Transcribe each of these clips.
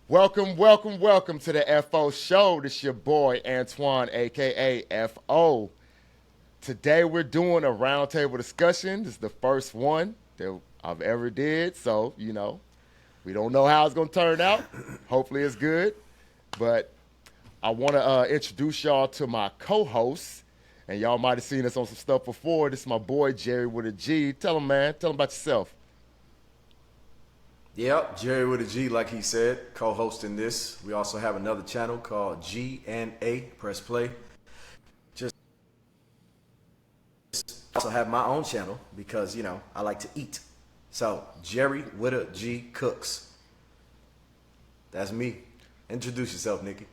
Welcome to the FO show. This your boy Antoine, aka FO. Today we're doing a roundtable discussion. This is the first one that I've ever did, so we don't know how it's gonna turn out. Hopefully it's good, but I want to introduce y'all to my co-host, and y'all might have seen us on some stuff before. This is my boy Gerry with a G. Tell him, man. Tell him about yourself. Yep, Gerry with a G, like he said, co-hosting this. We also have another channel called G and A. Press play. Just also have my own channel because I like to eat. So Gerry with a G cooks. That's me. Introduce yourself, Nicki.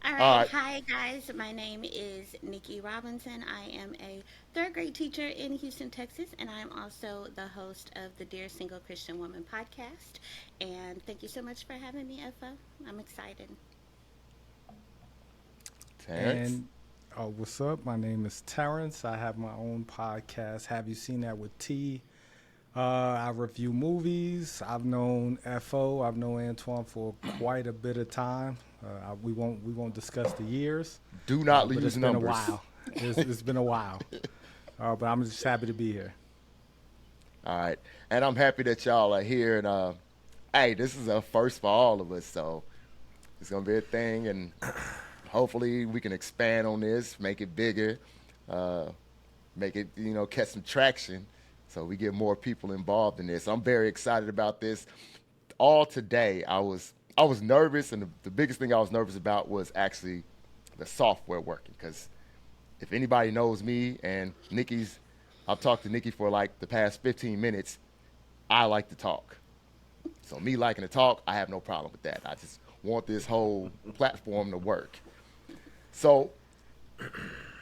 All All right. right. Hi, guys. My name is Nicki Robinson. I am a third grade teacher in Houston, Texas, and I'm also the host of the Dear Single Christian Woman podcast. And thank you so much for having me, Effa. I'm excited. Terrance. And what's up? My name is Terrance. I have my own podcast. Have you seen that with T? I review movies. I've known FO. I've known Antoine for quite a bit of time. We won't discuss the years, Do not but use it's been a numbers. while. It's been a while. But I'm just happy to be here. All right. And I'm happy that y'all are here. And hey, this is a first for all of us, so it's gonna be a thing. And hopefully we can expand on this, make it bigger, uh, make it catch some traction, so we get more people involved in this. I'm very excited about this. All today, I was nervous, and the biggest thing I was nervous about was actually the software working, because if anybody knows me and Nikki's, I've talked to Nicki for like the past 15 minutes. I like to talk. So me liking to talk, I have no problem with that. I just want this whole platform to work. So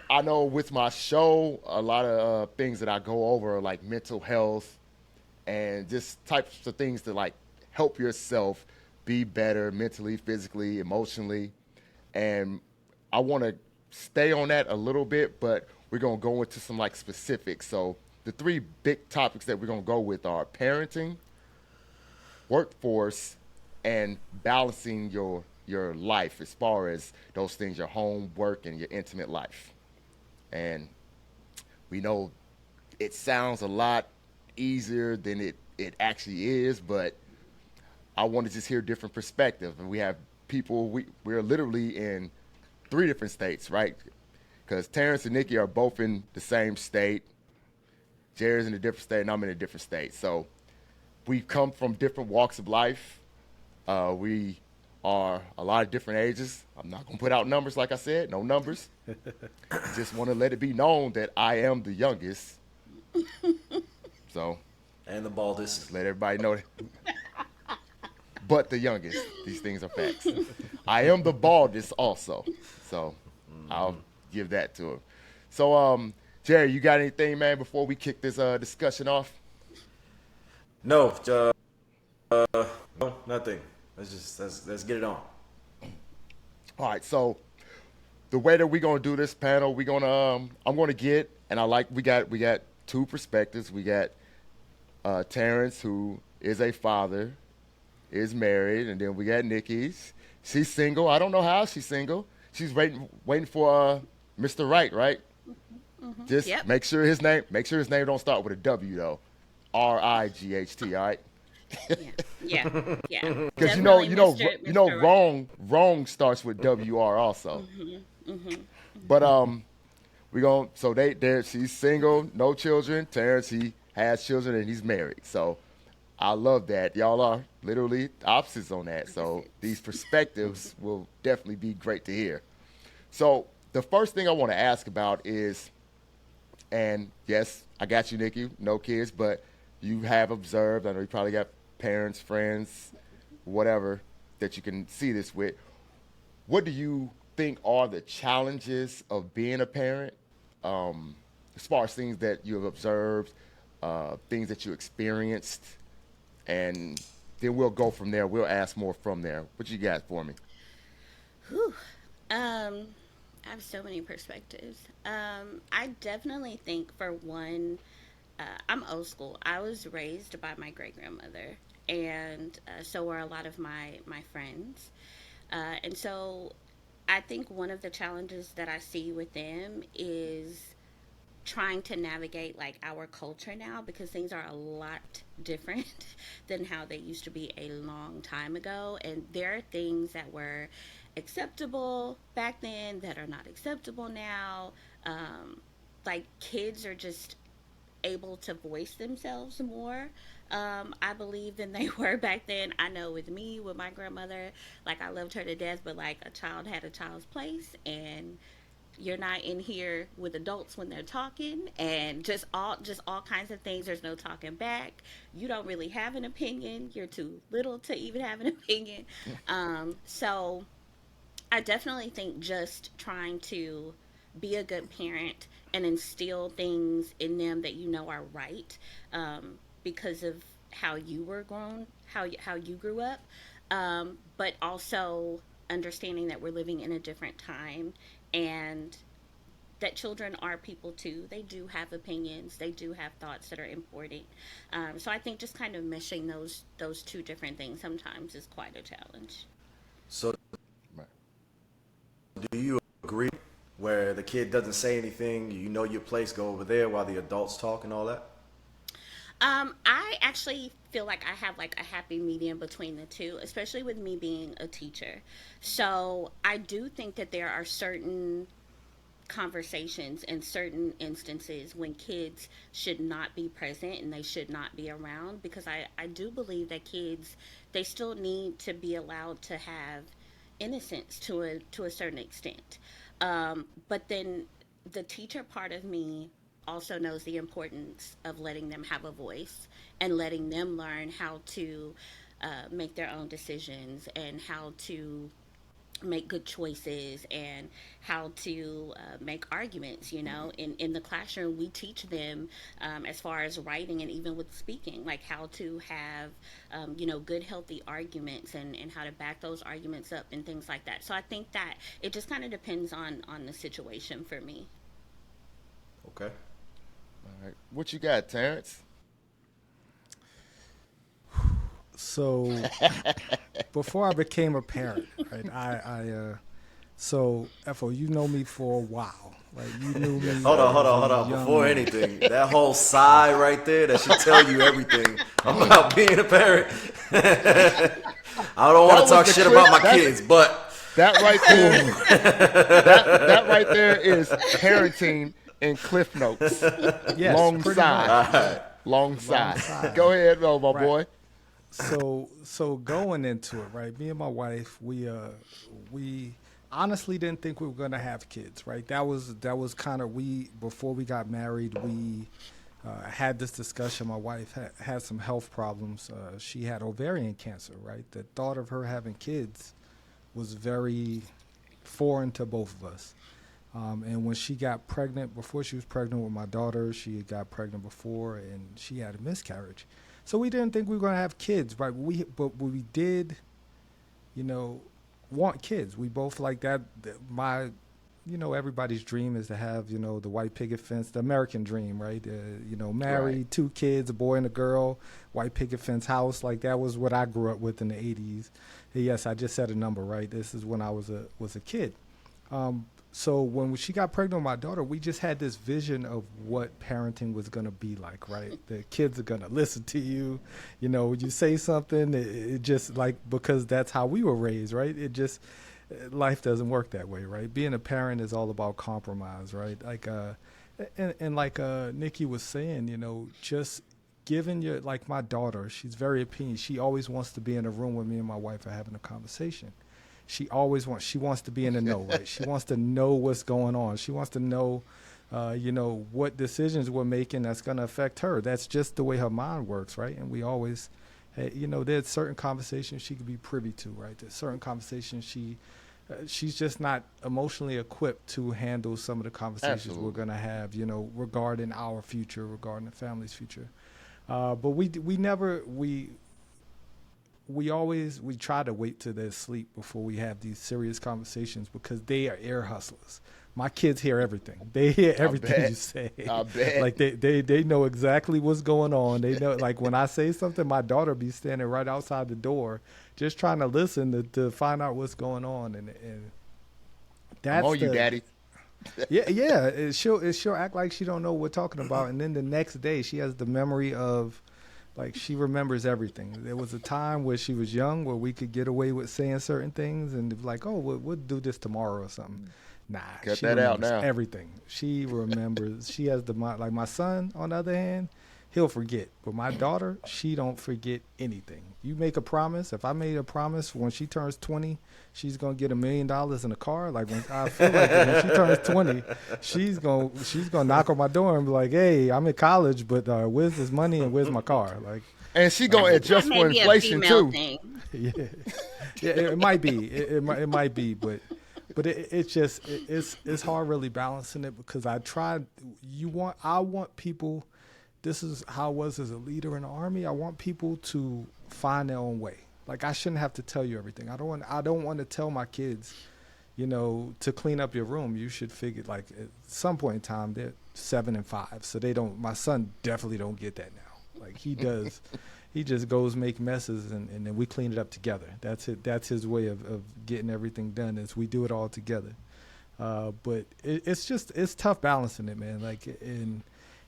I know with my show, a lot of things that I go over are like mental health and just types of things to like help yourself be better mentally, physically, emotionally. And I want to stay on that a little bit, but we're going to go into some like specifics. So the three big topics that we're going to go with are parenting, workforce, and balancing your life as far as those things, your home, work, and your intimate life. And we know it sounds a lot easier than it actually is, but I want to just hear different perspectives. And we have people, we're literally in three different states, right? Because Terrance and Nicki are both in the same state. Jerry's in a different state, and I'm in a different state. So we come from different walks of life. We are a lot of different ages. I'm not going to put out numbers, like I said, no numbers. Just want to let it be known that I am the youngest. So And the baldest. let everybody know that. But the youngest. These things are facts. I am the baldest also. So I'll give that to him. So, Jerry, you got anything, man, before we kick this discussion off? No, no, nothing. Let's get it on. All right, so the way that we're gonna do this panel, we're gonna I'm gonna get, and we got two perspectives. We got Terrance, who is a father, is married, and then we got Nicki's. She's single. I don't know how she's single. She's waiting for Mr. Right, right? Just Yep. make sure his name don't start with a W though. Right. All right? Yeah. Yeah. Yeah. Because Definitely Mr. Right. wrong starts with WR also. But we gon' so they she's single, no children. Terrance, he has children and he's married. So I love that. Y'all are literally opposites on that. So these perspectives will definitely be great to hear. So the first thing I want to ask about is, and yes, I got you, Nicki, no kids, but you have observed, I know you probably got parents, friends, whatever, that you can see this with. What do you think are the challenges of being a parent, as far as things that you have observed, things that you experienced, and then we'll go from there. We'll ask more from there. What you got for me? Whew. Um, I have so many perspectives. I definitely think, for one, I'm old school. I was raised by my great grandmother, and so are a lot of my friends. And so I think one of the challenges that I see with them is trying to navigate like our culture now, because things are a lot different than how they used to be a long time ago, and there are things that were acceptable back then that are not acceptable now. Like kids are just able to voice themselves more, I believe, than they were back then. I know with me, with my grandmother, like I loved her to death, but like a child had a child's place, and you're not in here with adults when they're talking, and just all kinds of things. There's no talking back. You don't really have an opinion. You're too little to even have an opinion. So I definitely think just trying to be a good parent and instill things in them that you know are right, because of how you were grown, how you grew up, but also understanding that we're living in a different time, and that children are people too. They do have opinions. They do have thoughts that are important. So I think just kind of meshing those two different things sometimes is quite a challenge. So, Right. do you agree where the kid doesn't say anything, you know your place, go over there while the adults talk and all that? I actually feel like I have like a happy medium between the two, especially with me being a teacher. So I do think that there are certain conversations and certain instances when kids should not be present and they should not be around, because I do believe that kids, they still need to be allowed to have innocence to a certain extent. But then the teacher part of me also knows the importance of letting them have a voice and letting them learn how to make their own decisions, and how to make good choices, and how to make arguments. In the classroom we teach them, as far as writing and even with speaking, like how to have good healthy arguments, and how to back those arguments up and things like that. So I think that it just kind of depends on the situation for me. Okay. All right. What you got, Terrence? So before I became a parent, right? So Fo, you know me for a while, right? You knew me. Hold on. Young Before man. anything, that whole sigh right there, that should tell you everything about being a parent. I don't want That to was talk the shit clip. about my kids, but That right there. that right there is parenting in Cliff Notes. Yes, Long pretty sigh. much, right? Long Long sigh. side, Go ahead, though, my right? boy. So going into it, right? Me and my wife, we honestly didn't think we were gonna have kids, right? That was kind of, we before we got married, we had this discussion. My wife had some health problems. She had ovarian cancer, right? The thought of her having kids was very foreign to both of us. And when she got pregnant, before she was pregnant with my daughter, she had got pregnant before, and she had a miscarriage. So we didn't think we were going to have kids, right? But we did, you know, want kids. We both like that. My, everybody's dream is to have, the white picket fence, the American dream, right? Right. Married, two kids, a boy and a girl, white picket fence house. Like that was what I grew up with in the '80s. Yes, I just said a number, right? This is when I was a kid. So when she got pregnant with my daughter, we just had this vision of what parenting was gonna be like, right? The kids are gonna listen to you, when you say something, it just like, because that's how we were raised, right? It just, life doesn't work that way, right? Being a parent is all about compromise, right? Like, and like Nicki was saying, just giving your, like my daughter, she's very opinionated. She always wants to be in a room with me and my wife are having a conversation. She wants to be in the know, right? She wants to know what's going on. She wants to know, what decisions we're making that's going to affect her. That's just the way her mind works, right? And we always, there's certain conversations she could be privy to, right? There's certain conversations she's just not emotionally equipped to handle some of the conversations we're Absolutely. going to have, regarding our future, regarding the family's future. But we never we try to wait till they're asleep before we have these serious conversations because they are ear hustlers. My kids hear everything. They hear I everything you bet. say. I bet. Like they know exactly what's going on. They know, like when I say something, my daughter be standing right outside the door, just trying to listen to find out what's going on, and I'm that's on you, the daddy. yeah. She'll act like she don't know what we're talking about, and then the next day she has the memory of, like, she remembers everything. There was a time where she was young where we could get away with saying certain things and like, oh, we'll do this tomorrow or something. Nah, Cut she that out remembers now. everything. She remembers. She has the mind. Like my son, on the other hand, he'll forget. But my daughter, she don't forget anything. You make a promise. If I made a promise when she turns 20, she's gonna get $1 million in a car. Like when I feel like when she turns 20, she's gonna knock on my door and be like, "Hey, I'm in college, but where's this money and where's my car?" Like, And she I gonna think that adjust may for be a inflation female too. thing. yeah, yeah, it might be. It might be, but it's just it's hard really balancing it because I want people. This is how I was as a leader in the army. I want people to find their own way. Like I shouldn't have to tell you everything. I don't want to tell my kids, to clean up your room. You should figure, like, at some point in time they're 7 and 5, so they don't. My son definitely don't get that now. Like he does. He just goes make messes and then we clean it up together. That's it. That's his way of getting everything done is we do it all together. But it's tough balancing it, man. Like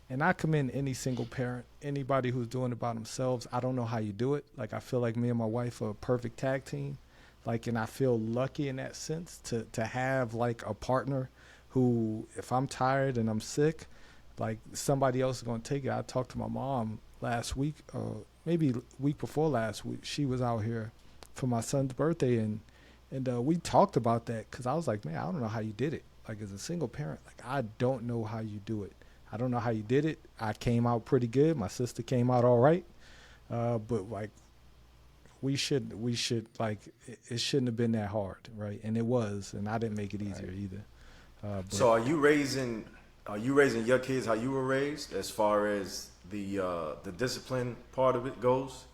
and I commend any single parent, anybody who's doing it by themselves. I don't know how you do it. Like I feel like me and my wife are a perfect tag team. Like, and I feel lucky in that sense to have like a partner who, if I'm tired and I'm sick, like somebody else is gonna take it. I talked to my mom last week, maybe week before last week. She was out here for my son's birthday, and we talked about that because I was like, man, I don't know how you did it. Like as a single parent, like I don't know how you do it. I don't know how you did it. I came out pretty good. My sister came out all right, but like we should like it shouldn't have been that hard, right? And it was, and I didn't make it easier either. But So are you raising your kids how you were raised as far as the discipline part of it goes?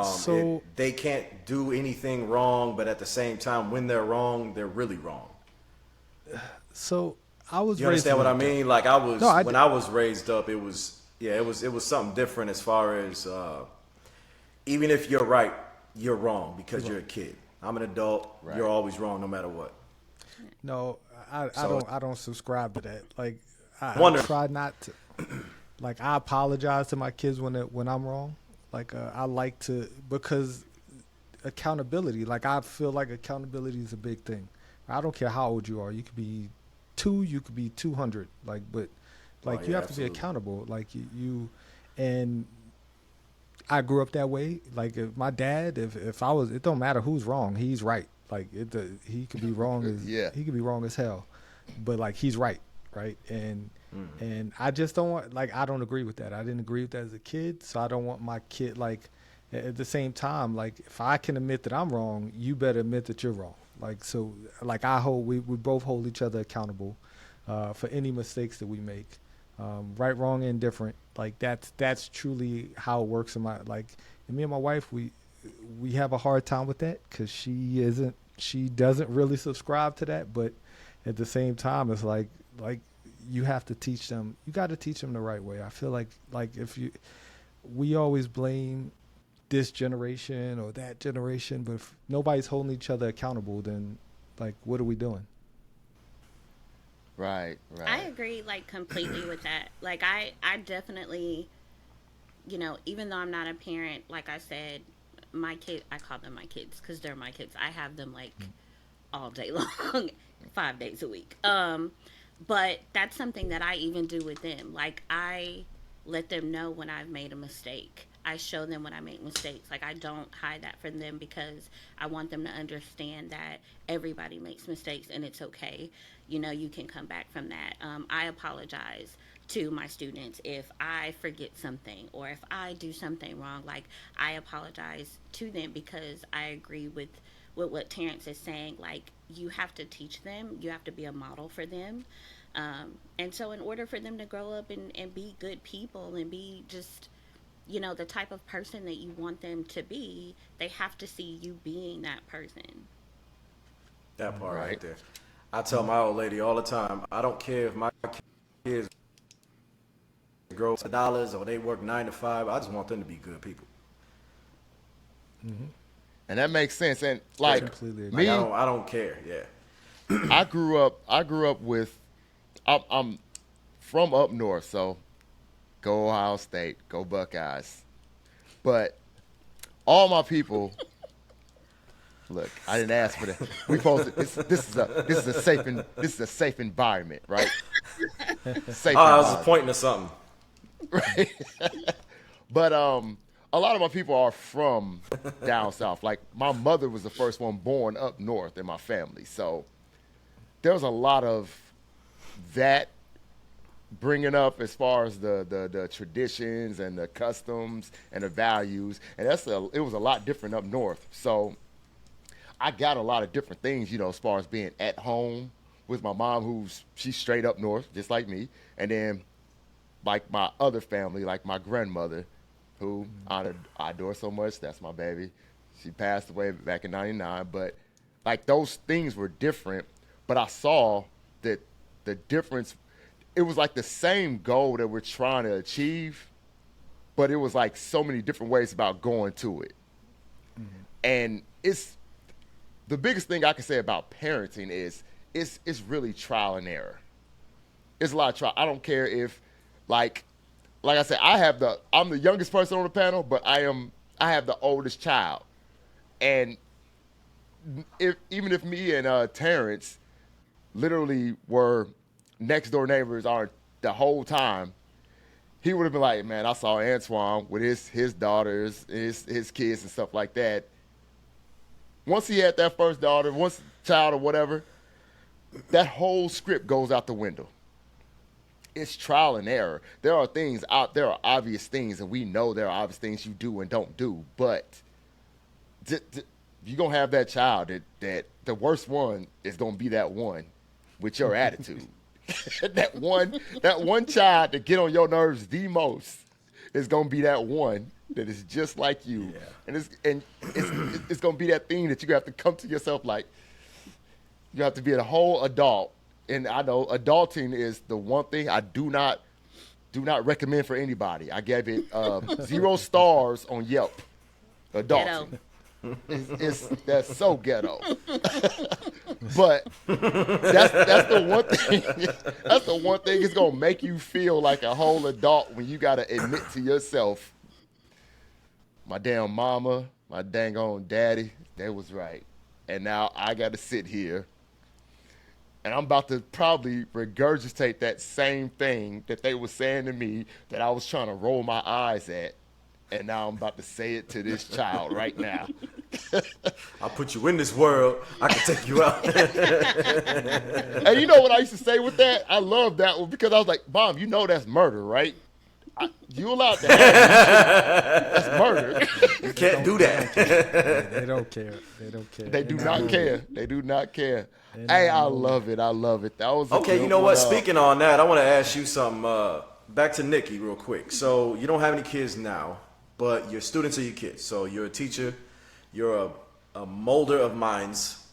so They can't do anything wrong, but at the same time, when they're wrong, they're really wrong. so I was You raised understand what I like that. mean? Like No, I when did. I was raised up, it was something different as far as even if you're right, you're wrong because you're a kid. I'm an adult. Right. You're always wrong no matter what. No, I So don't subscribe to that. Like I wonder. try not to. Like I apologize to my kids when I'm wrong. Like I like to, because accountability. Like I feel like accountability is a big thing. I don't care how old you are. You could be 2, you could be 200. Like, but Oh like you yeah, have to be absolutely. accountable. Like and I grew up that way. Like if my dad, if I was, it don't matter who's wrong. He's right. Like he could be wrong as Yeah. he could be wrong as hell, but like he's right, right? And I just don't want, like, I don't agree with that. I didn't agree with that as a kid, so I don't want my kid, like, at the same time, like if I can admit that I'm wrong, you better admit that you're wrong. Like so, like we both hold each other accountable for any mistakes that we make, right, wrong, and indifferent. Like that's truly how it works in my, like. And me and my wife, we have a hard time with that because she doesn't really subscribe to that, but at the same time, it's like you have to teach them. You got to teach them the right way. I feel like if you, we always blame this generation or that generation, but if nobody's holding each other accountable, then like what are we doing? Right. I Right. agree, like, completely with that. Like, I definitely, even though I'm not a parent, like I said, my kid, I call them my kids because they're my kids. I have them like all day long, 5 days a week. But that's something that I even do with them. Like, I let them know when I've made a mistake. I show them when I make mistakes. Like, I don't hide that from them because I want them to understand that everybody makes mistakes and it's okay. You can come back from that. I apologize to my students if I forget something or if I do something wrong. Like, I apologize to them because I agree with what Terrance is saying. Like, you have to teach them, you have to be a model for them. And so, in order for them to grow up and be good people and be just, the type of person that you want them to be, they have to see you being that person. That part right Right. there. I tell my old lady all the time, I don't care if my kids grow dollars or they work 9 to 5. I just want them to be good people. And that makes sense. And Straight like up. Completely Like agree. me, I don't care. Yeah. I grew up with, I'm from up north, so go Ohio State, go Buckeyes. But all my people, look, I didn't ask for that. We posted this is a safe environment, right? Safe Oh, I was just environment, pointing to something. right? But a lot of my people are from down south. Like my mother was the first one born up north in my family, so there was a lot of that bringing up as far as the traditions and the customs and the values, and it was a lot different up north. So I got a lot of different things, as far as being at home with my mom, she's straight up north, just like me, and then like my other family, like my grandmother, who I adore so much. That's my baby. She passed away back in '99, but like those things were different. But I saw that the difference. It was like the same goal that we're trying to achieve, but it was like so many different ways about going to it. And it's the biggest thing I can say about parenting is it's really trial and error. It's a lot of trial. I don't care if like I said, I'm the youngest person on the panel, but I have the oldest child. And if even if me and Terrance literally were next door neighbors are the whole time, he would have been like, man, I saw Antoine with his daughters, his kids and stuff like that. Once he had that first daughter, once child or whatever, that whole script goes out the window. It's trial and error. There are obvious things, and we know there are obvious things you do and don't do. But you're gonna have that child that the worst one is gonna be that one with your attitude. that one child that get on your nerves the most is gonna be that one that is just like you, Yeah. it's gonna be that thing that you have to come to yourself like. You have to be a whole adult, and I know adulting is the one thing I do not recommend for anybody. I gave it 0 stars on Yelp. Ghetto. Adulting, that's so ghetto. But that's the one thing. That's the one thing it's gonna make you feel like a whole adult when you gotta admit to yourself, my damn mama, my dang on daddy, they was right, and now I gotta sit here and I'm about to probably regurgitate that same thing that they were saying to me that I was trying to roll my eyes at. And now I'm about to say it to this child right now. I'll put you in this world. I can take you out. And you know what I used to say with that? I love that one because I was like, Mom, you know that's murder, right? You allowed to have that. That's murder. You can't do that. They don't care. They don't care. They do not care. They do not care. They're Hey, not I moving. love it. I love it. That was a Okay, good you know what? one. Speaking on that, I want to ask you something. Back to Nicki real quick. So you don't have any kids now, but your students are your kids. So you're a teacher. You're a molder of minds.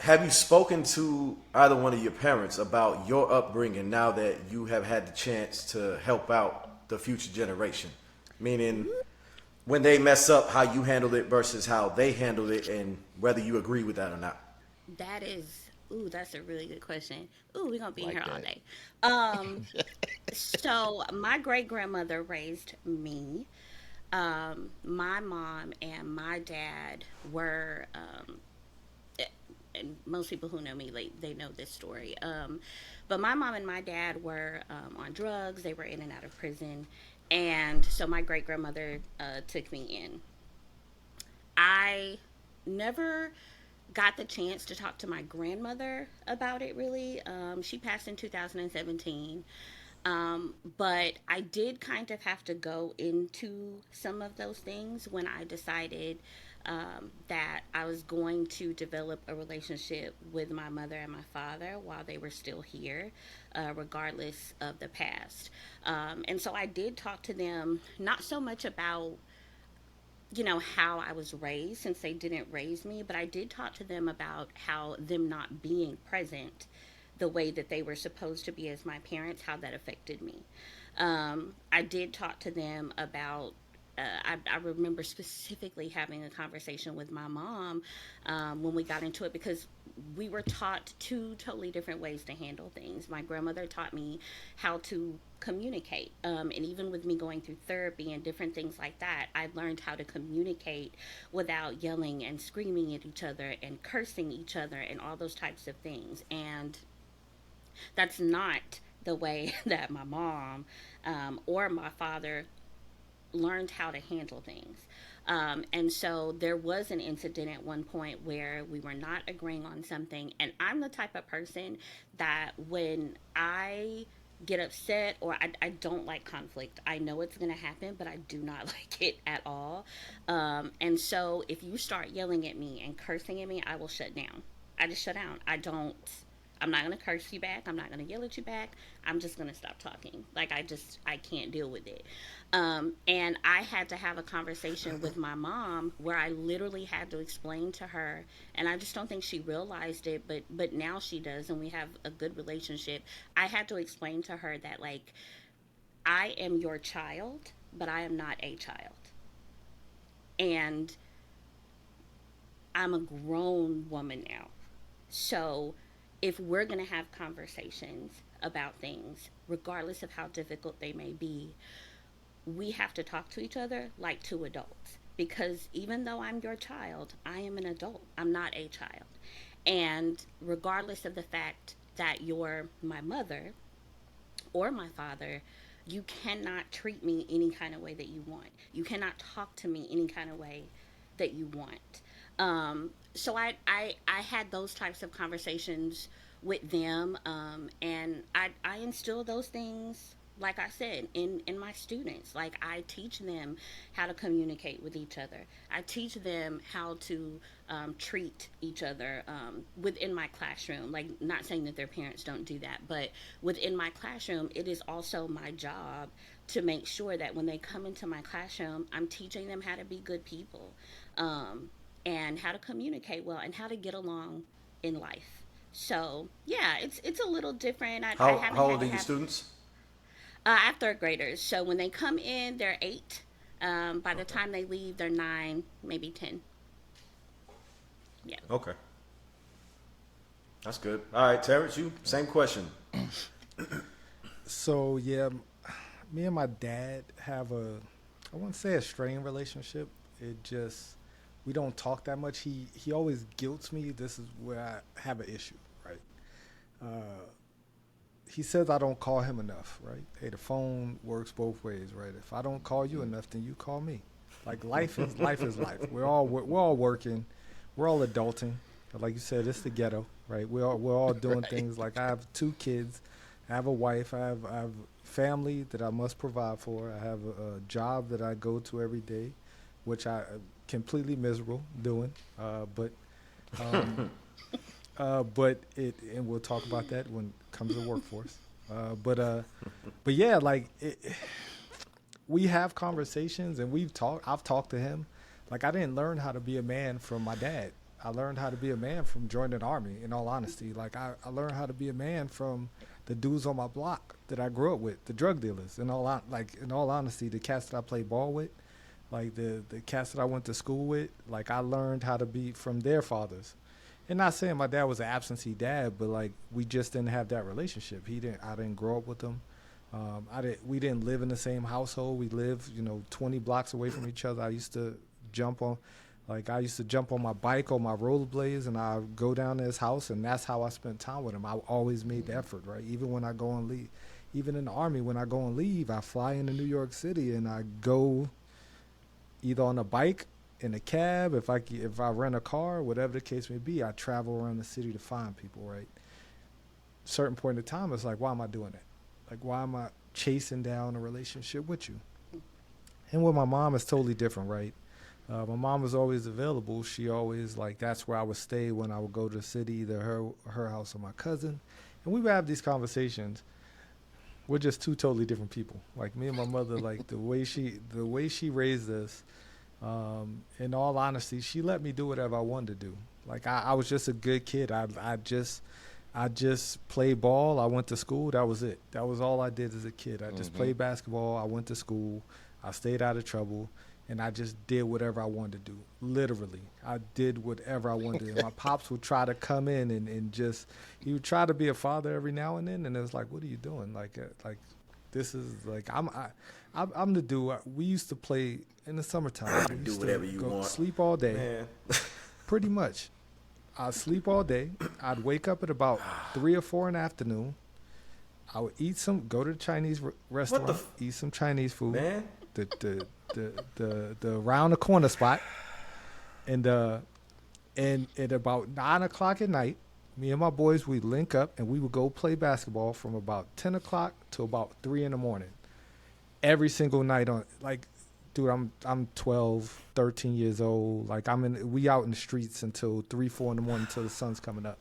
Have you spoken to either one of your parents about your upbringing now that you have had the chance to help out the future generation? Meaning, when they mess up, how you handled it versus how they handled it, and whether you agree with that or not. That is, that's a really good question. We're gonna be Like here all that. day. So my great grandmother raised me. My mom and my dad were, and most people who know me, like, they know this story. But my mom and my dad were on drugs. They were in and out of prison, and so my great grandmother took me in. I never got the chance to talk to my grandmother about it really. She passed in 2017. But I did kind of have to go into some of those things when I decided that I was going to develop a relationship with my mother and my father while they were still here, regardless of the past. And so I did talk to them, not so much about how I was raised, since they didn't raise me, but I did talk to them about how them not being present the way that they were supposed to be as my parents, how that affected me. I did talk to them about. I remember specifically having a conversation with my mom when we got into it, because we were taught two totally different ways to handle things. My grandmother taught me how to communicate. And even with me going through therapy and different things like that, I learned how to communicate without yelling and screaming at each other and cursing each other and all those types of things. And that's not the way that my mom or my father learned how to handle things. And so there was an incident at one point where we were not agreeing on something. And I'm the type of person that when I get upset, or I don't like conflict, I know it's going to happen, but I do not like it at all. And so if you start yelling at me and cursing at me, I will shut down. I just shut down. I'm not going to curse you back. I'm not going to yell at you back. I'm just going to stop talking. Like, I can't deal with it. And I had to have a conversation with my mom where I literally had to explain to her, and I just don't think she realized it, but now she does, and we have a good relationship. I had to explain to her that, like, I am your child, but I am not a child. And I'm a grown woman now. So if we're going to have conversations about things, regardless of how difficult they may be, we have to talk to each other like two adults. Because even though I'm your child, I am an adult. I'm not a child. And regardless of the fact that you're my mother or my father, you cannot treat me any kind of way that you want. You cannot talk to me any kind of way that you want. So I had those types of conversations with them, and I instill those things, like I said, in my students. Like, I teach them how to communicate with each other. I teach them how to treat each other within my classroom. Like, not saying that their parents don't do that, but within my classroom, it is also my job to make sure that when they come into my classroom, I'm teaching them how to be good people, and how to communicate well, and how to get along in life. So yeah, it's a little different. I haven't How had old are to your have students? I have third graders. So when they come in, they're 8. By the Okay. time they leave, they're 9, maybe 10. Yeah. Okay. That's good. All right, Terrence, you same question. So yeah, me and my dad have I wouldn't say a strained relationship. It just, we don't talk that much. He always guilts me. This is where I have an issue, right? Uh, he says I don't call him enough, right? Hey, the phone works both ways, right? If I don't call you enough, then you call me. Like, life is life. We're all working, we're all adulting. Like you said, it's the ghetto, right? We're all doing Right. things. Like, I have 2 kids, I have a wife, I have family that I must provide for. I have a job that I go to every day, which I completely miserable doing. Um, but it, and we'll talk about that when it comes to the workforce. But yeah, like, we have conversations, and I've talked to him. Like, I didn't learn how to be a man from my dad. I learned how to be a man from joining the army. In all honesty, like, I learned how to be a man from the dudes on my block that I grew up with, the drug dealers. In all honesty, the cats that I played ball with, like the cats that I went to school with, like, I learned how to be from their fathers. And not saying my dad was an absentee dad, but like, we just didn't have that relationship. I didn't grow up with him. We didn't live in the same household. We lived, 20 blocks away from each other. Jump on, I used to jump on my bike or my rollerblades, and I go down to his house, and that's how I spent time with him. I always made the effort, right? Even when I go on leave, even in the army, when I go on leave, I fly into New York City, and I go either on a bike, in a cab, if I rent a car, whatever the case may be. I travel around the city to find people, right? Certain point in time, it's like, why am I doing that? Like, why am I chasing down a relationship with you? And with my mom, it's totally different, right? My mom was always available. She always, like, that's where I would stay when I would go to the city, either her house or my cousin. And we would have these conversations. We're just two totally different people. Like, me and my mother, like, the way she raised us, in all honesty, she let me do whatever I wanted to do. Like, I was just a good kid. I just played ball. I went to school. That was it. That was all I did as a kid. I just played basketball. I went to school. I stayed out of trouble. And I just did whatever I wanted to do. Literally. I did whatever I wanted to do. My pops would try to come in and just, he would try to be a father every now and then. And it was like, what are you doing? Like this is like, I'm the dude. We used to play in the summertime. We Do used whatever to you go want. sleep all day. Man. Pretty much. I'd sleep all day. I'd wake up at about 3 or 4 in the afternoon. I would go to the Chinese restaurant, eat some Chinese food. Man. The around the corner spot, and at about 9 o'clock at night, me and my boys, we'd link up and we would go play basketball from about 10 o'clock to about 3 in the morning. Every single night on, like, dude, I'm 12, 13 years old. Like, we out in the streets until 3, 4 in the morning until the sun's coming up.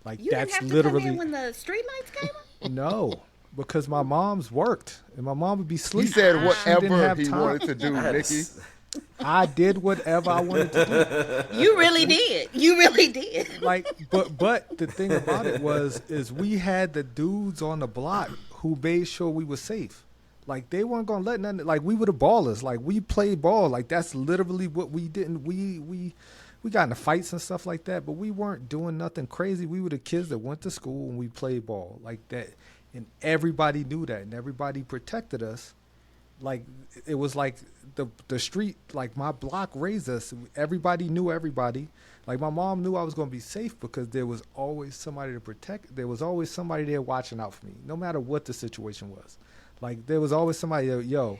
Like, You that's didn't have to literally come in when the street lights came on? no, because my mom's worked and my mom would be He sleeping. said She whatever didn't have he time. wanted to do, Nicki. I did whatever I wanted to do. You really did. You really did. Like, but the thing about it is we had the dudes on the block who made sure we were safe. Like, they weren't gonna let nothing. Like, we were the ballers. Like, we played ball. Like, that's literally what we didn't. We got into fights and stuff like that, but we weren't doing nothing crazy. We were the kids that went to school and we played ball like that, and everybody knew that, and everybody protected us. Like, it was like the street, like, my block raised us. Everybody knew everybody. Like, my mom knew I was going to be safe because there was always somebody to protect. There was always somebody there watching out for me, no matter what the situation was. Like, there was always somebody there, yo,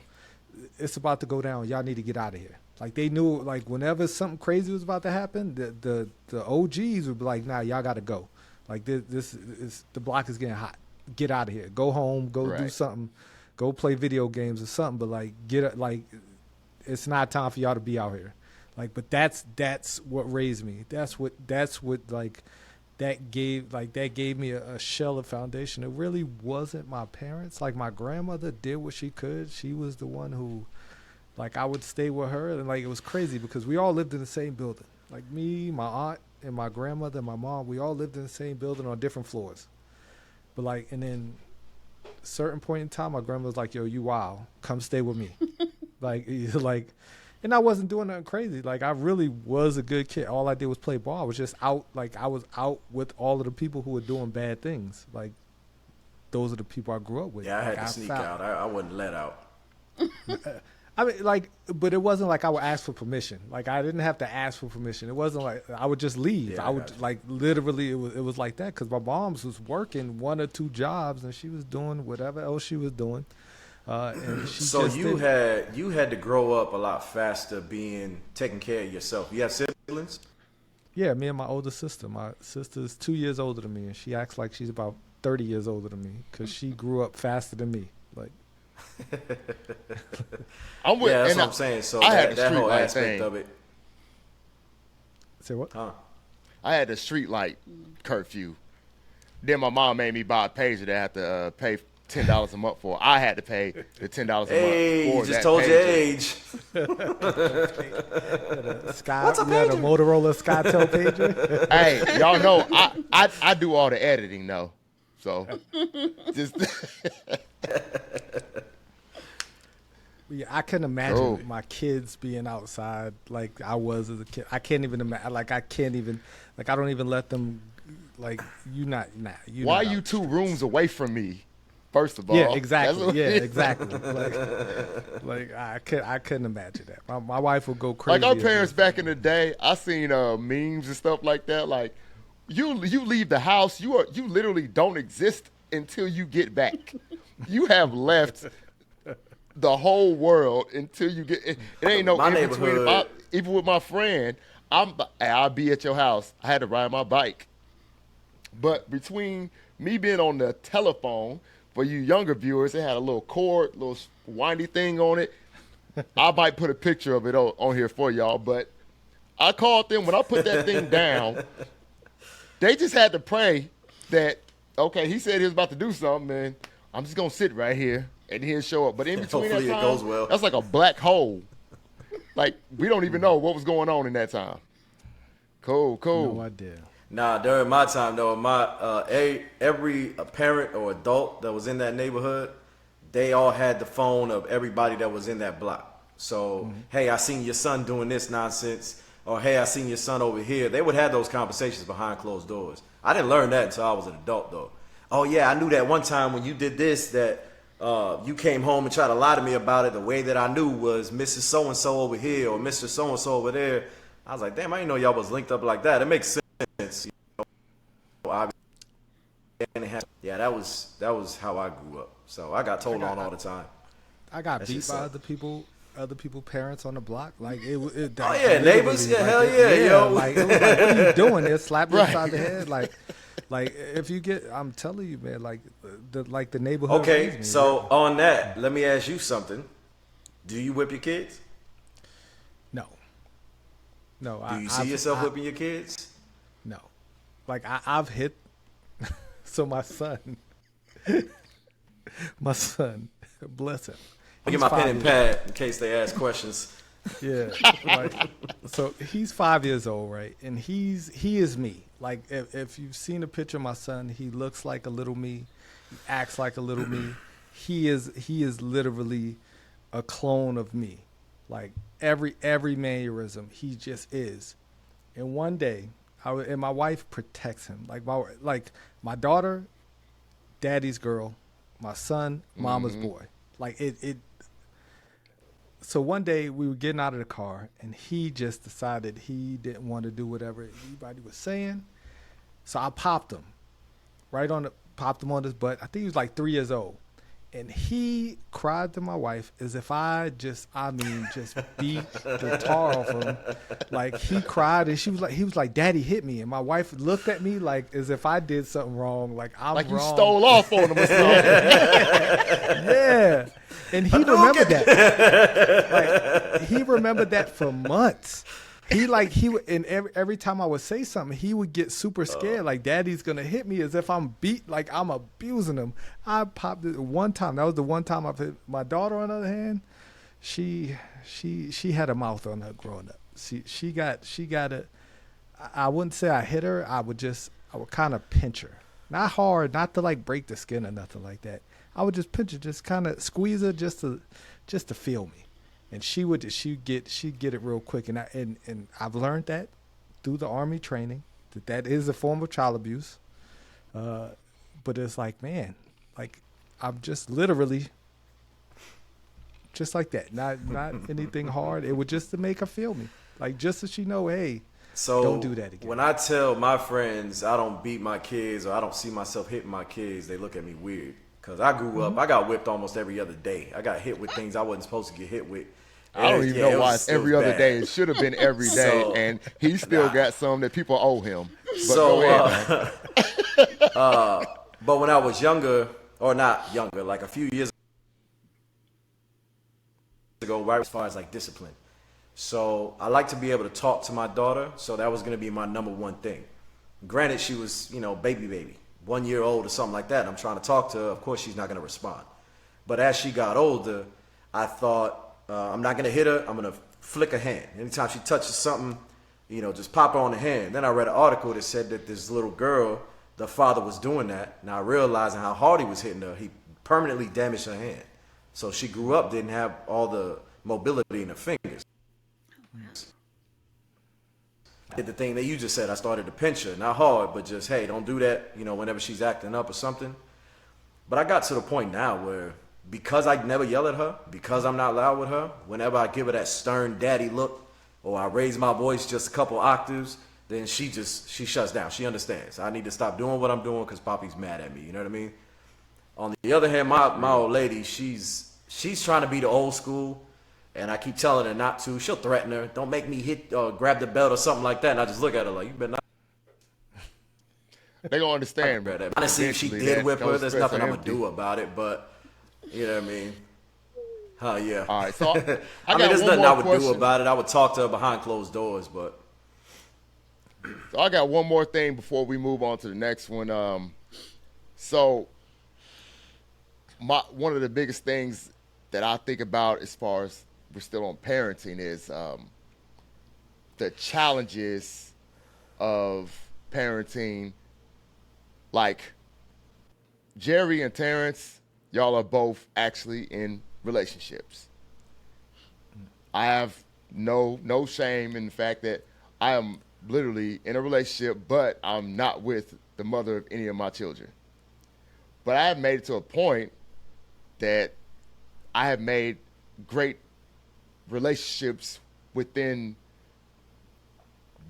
it's about to go down. Y'all need to get out of here. Like, they knew, like, whenever something crazy was about to happen, the OGs would be like, nah, y'all got to go. Like, this is, the block is getting hot. Get out of here. Go home. Go do something. Go play video games or something. But, like, it's not time for y'all to be out here. Like, but that's what raised me. That's what like, that gave me a shell of foundation. It really wasn't my parents. Like, my grandmother did what she could. She was the one who, like, I would stay with her, and, like, it was crazy because we all lived in the same building. Like, me, my aunt, and my grandmother and my mom, we all lived in the same building on different floors. But, like, and then a certain point in time, my grandma was like, yo, you wild. Come stay with me. like, and I wasn't doing nothing crazy. Like, I really was a good kid. All I did was play ball. I was just out. Like, I was out with all of the people who were doing bad things. Like, those are the people I grew up with. Yeah, I had like, to sneak out. I wasn't let out. I mean, like, but it wasn't like I would ask for permission. Like, I didn't have to ask for permission. It wasn't like I would just leave. Yeah, I would, like, literally, it was like that because my mom's was working 1 or 2 jobs and she was doing whatever else she was doing. And she So just you had to grow up a lot faster, taking care of yourself. You have siblings? Yeah, me and my older sister. My sister's 2 years older than me, and she acts like she's about 30 years older than me because she grew up faster than me. Like, I'm with, Yeah, that's and what I'm saying. So I had the that street whole light aspect thing. of it. say what? Huh? I had the street light curfew. Then my mom made me buy a pager that I had to pay $10 a month for. I had to pay the $10 a month Hey, for you just that told your pager. age. Sky, What's a you had a pager? Motorola SkyTel pager. Hey, y'all know I do all the editing though. So just Yeah, I couldn't imagine Cool. my kids being outside like I was as a kid. I can't even imagine. Like, I can't even. Like, I don't even let them. Like, you not. Nah, you. why not you out. 2 rooms away from me? First of all, Yeah, That's exactly. what- Yeah, exactly. Like I couldn't imagine that. My wife would go crazy. Like our if parents it- back in the day, I seen memes and stuff like that. Like you leave the house, you literally don't exist until you get back. You have left the whole world until you get. It ain't no My in between. neighborhood. Even with my friend, I'll be at your house. I had to ride my bike, but between me being on the telephone for you younger viewers, it had a little cord, little windy thing on it. I might put a picture of it on here for y'all, but I called them when I put that thing down. They just had to pray that, okay, he said he was about to do something, and I'm just gonna sit right here and he'll show up. But in between Hopefully that it time, goes well. that's like a black hole. Like we don't even know what was going on in that time. Cool. No idea. Nah, during my time though, every parent or adult that was in that neighborhood, they all had the phone of everybody that was in that block. So, hey, I seen your son doing this nonsense, or hey, I seen your son over here. They would have those conversations behind closed doors. I didn't learn that until I was an adult though. Oh yeah, I knew that one time when you did this that you came home and tried to lie to me about it. The way that I knew was Mrs. So-and-so over here or Mr. So-and-so over there. I was like, damn, I didn't know y'all was linked up like that. It makes sense. Yeah, that was how I grew up. So I got told on all the time. I got That beat shit by sucked. other people parents on the block. Like it Oh yeah, neighbors. Yeah, hell yeah, yo. Like it was like, what are you doing? They slap you upside the head. Like if you get, I'm telling you, man. Like the neighborhood. Okay, raised me, so yeah. on that, let me ask you something. Do you whip your kids? No. Do you see yourself whipping your kids? No. Like I've hit. So my son, bless him. I'll get my pen and pad in case they ask questions. Yeah. Like, so he's 5 years old, right? And he is me. Like if you've seen a picture of my son, he looks like a little me. He acts like a little me. He is literally a clone of me. Like every mannerism, he just is. And one day, and my wife protects him. Like my daughter, daddy's girl, my son, mama's boy. Like it. So one day we were getting out of the car, and he just decided he didn't want to do whatever anybody was saying. So I popped him, popped him on his butt. I think he was like 3 years old. And he cried to my wife as if just beat the tar off him. Like he cried, and he was like, "Daddy hit me." And my wife looked at me like as if I did something wrong. Like I'm like wrong. you stole off on him or something. Yeah. And he remembered that. Like he remembered that for months. And every time I would say something, he would get super scared. Like daddy's gonna hit me as if I'm like I'm abusing him. I popped it one time. That was the one time I've hit my daughter. On the other hand, she had a mouth on her growing up. She got it. I wouldn't say I hit her. I would kind of pinch her, not hard, not to like break the skin or nothing like that. I would just pinch her, just kind of squeeze her, just to feel me. And she'd get it real quick. And I've learned that through the Army training that is a form of child abuse. But it's like, man, like I'm just literally just like that. Not anything hard. It was just to make her feel me. Like just so she know, hey, So don't do that again. When I tell my friends I don't beat my kids or I don't see myself hitting my kids, they look at me weird. Because I grew up, I got whipped almost every other day. I got hit with things I wasn't supposed to get hit with. I don't even know why it's every other bad. day. It should have been every day, and he still got some that people owe him. But So, go ahead, man. But when I was younger, or not younger, like a few years ago, right as far as like discipline. So I like to be able to talk to my daughter, so that was going to be my number one thing. Granted, she was, baby, 1 year old or something like that, and I'm trying to talk to her. Of course, she's not going to respond. But as she got older, I thought, I'm not going to hit her. I'm going to flick her hand. Anytime she touches something, just pop her on the hand. Then I read an article that said that this little girl, the father was doing that. Now, realizing how hard he was hitting her, he permanently damaged her hand. So she grew up, didn't have all the mobility in her fingers. I did the thing that you just said. I started to pinch her. Not hard, but just, hey, don't do that, whenever she's acting up or something. But I got to the point now where because I never yell at her, because I'm not loud with her, whenever I give her that stern daddy look or I raise my voice just a couple octaves, then she shuts down. She understands. I need to stop doing what I'm doing because Poppy's mad at me. You know what I mean? On the other hand, my old lady, she's trying to be the old school, and I keep telling her not to. She'll threaten her. Don't make me hit or grab the belt or something like that. And I just look at her like, you better not. They gonna I understand. read that. Honestly, if she Eventually, did that whip her, those there's threats nothing are I'm gonna empty. do about it. But you know what I mean? Yeah. All right, so I I mean, got there's one nothing I more would do question. about it. I would talk to her behind closed doors, but So I got one more thing before we move on to the next one. So one of the biggest things that I think about as far as we're still on parenting is the challenges of parenting. Like Gerry and Terrance, y'all are both actually in relationships. I have no shame in the fact that I am literally in a relationship, but I'm not with the mother of any of my children. But I have made it to a point that I have made great relationships within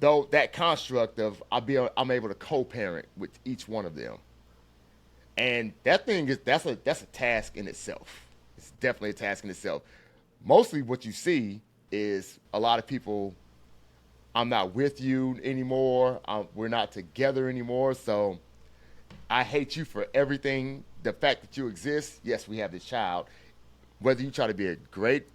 though that construct of I'm able to co-parent with each one of them, and that thing is that's a task in itself. It's definitely a task in itself. Mostly, what you see is a lot of people. I'm not with you anymore. We're not together anymore. So I hate you for everything. The fact that you exist. Yes, we have this child. Whether you try to be a great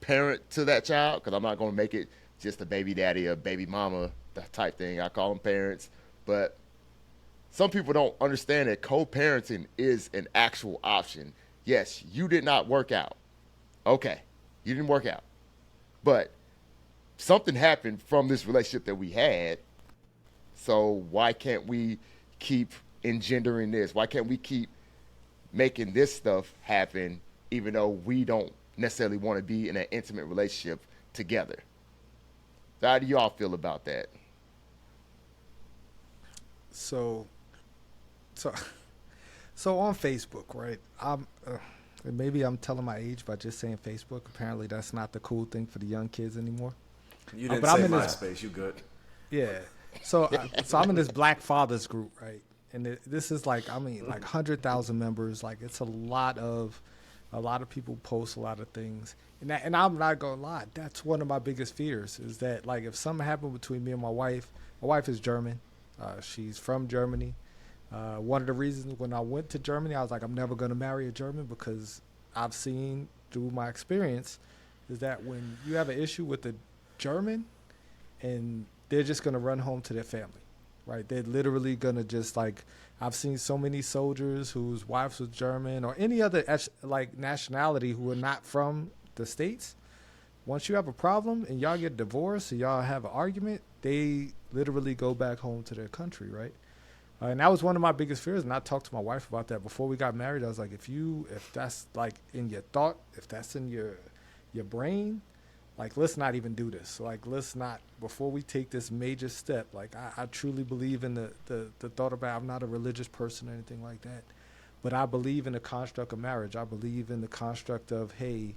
parent to that child, because I'm not going to make it just a baby daddy or baby mama type thing. I call them parents. But some people don't understand that co-parenting is an actual option. Yes, you did not work out. Okay, you didn't work out. But something happened from this relationship that we had. So why can't we keep engendering this? Why can't we keep making this stuff happen even though we don't necessarily want to be in an intimate relationship together? So how do y'all feel about that? So, so, so on Facebook, right? And maybe I'm telling my age by just saying Facebook. Apparently, that's not the cool thing for the young kids anymore. you didn't But say I'm in this, MySpace. You good? yeah. So I'm in this Black Fathers group, right? And this is like, I mean, like 100,000 members. Like it's a lot of people post a lot of things. And I'm not gonna lie, that's one of my biggest fears is that like if something happened between me and my wife is German, she's from Germany. One of the reasons when I went to Germany, I was like, I'm never gonna marry a German because I've seen through my experience is that when you have an issue with a German and they're just gonna run home to their family, right? They're literally gonna just like I've seen so many soldiers whose wives was German or any other like nationality who are not from the States. Once you have a problem and y'all get divorced or y'all have an argument, they literally go back home to their country, right? And that was one of my biggest fears. And I talked to my wife about that before we got married. I was like, if that's like in your thought, if that's in your brain, like let's not even do this. Like let's not before we take this major step. Like I truly believe in the thought about I'm not a religious person or anything like that, but I believe in the construct of marriage. I believe in the construct of hey,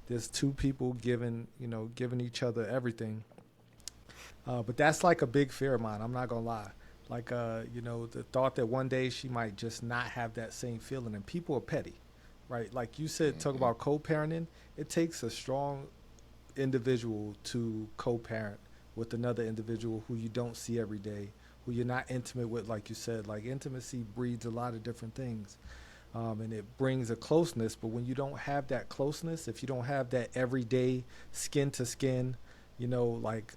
there's two people giving each other everything. But that's like a big fear of mine. I'm not gonna lie. Like the thought that one day she might just not have that same feeling. And people are petty, right? Like you said, talk about co-parenting. It takes a strong individual to co-parent with another individual who you don't see every day, who you're not intimate with, like you said. Like intimacy breeds a lot of different things, and it brings a closeness. But when you don't have that closeness, if you don't have that everyday skin to skin, like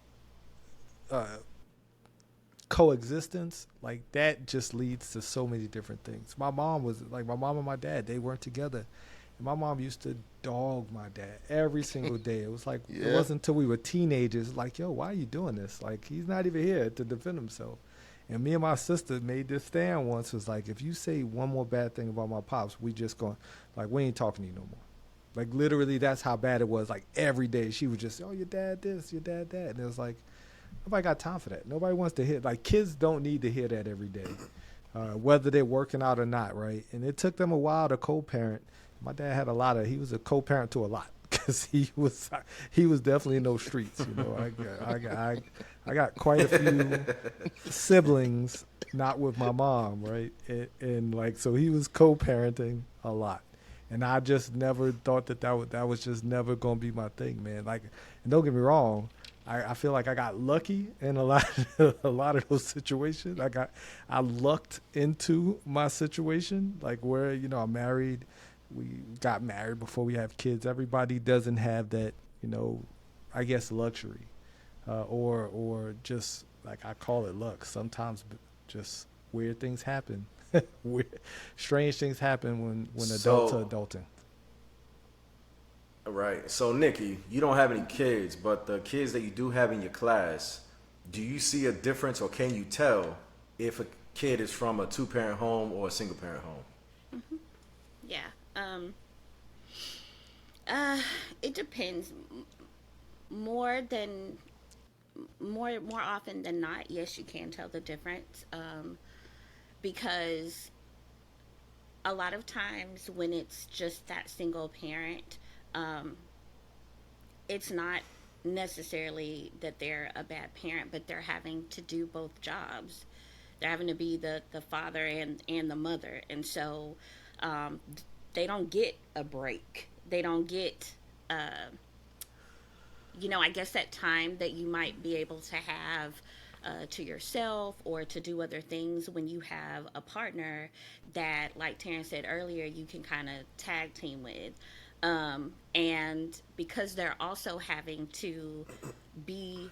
coexistence, like that just leads to so many different things. My mom and my dad, they weren't together. And my mom used to dog my dad every single day. It was like, Yeah. It wasn't until we were teenagers, like, yo, why are you doing this? Like, he's not even here to defend himself. And me and my sister made this stand once, was like, if you say one more bad thing about my pops, we just going, like, we ain't talking to you no more. Like, literally, that's how bad it was. Like, every day she would just, oh, your dad this, your dad that. And it was like, nobody got time for that. Nobody wants to hear, like, kids don't need to hear that every day, whether they're working out or not, right? And it took them a while to co-parent. My dad had he was a co-parent to a lot because he was definitely in those streets. I got quite a few siblings, not with my mom, right? And like, so he was co-parenting a lot. And I just never thought that was just never going to be my thing, man. Like, and don't get me wrong, I feel like I got lucky in a lot a lot of those situations. I lucked into my situation, like where I'm married. We got married before we have kids. Everybody doesn't have that, I guess luxury, or just like I call it luck. Sometimes just weird things happen. weird, strange things happen when adults are So, adulting. right. So, Nikki, you don't have any kids, but the kids that you do have in your class, do you see a difference or can you tell if a kid is from a two-parent home or a single-parent home? Yeah. It depends. More than more often than not, yes, you can tell the difference. Because a lot of times when it's just that single parent, um, it's not necessarily that they're a bad parent, but they're having to do both jobs. They're having to be the father and the mother. And so um, they don't get a break. They don't get, uh, I guess that time that you might be able to have to yourself or to do other things when you have a partner that, like Terrance said earlier, you can kind of tag team with. And because they're also having to be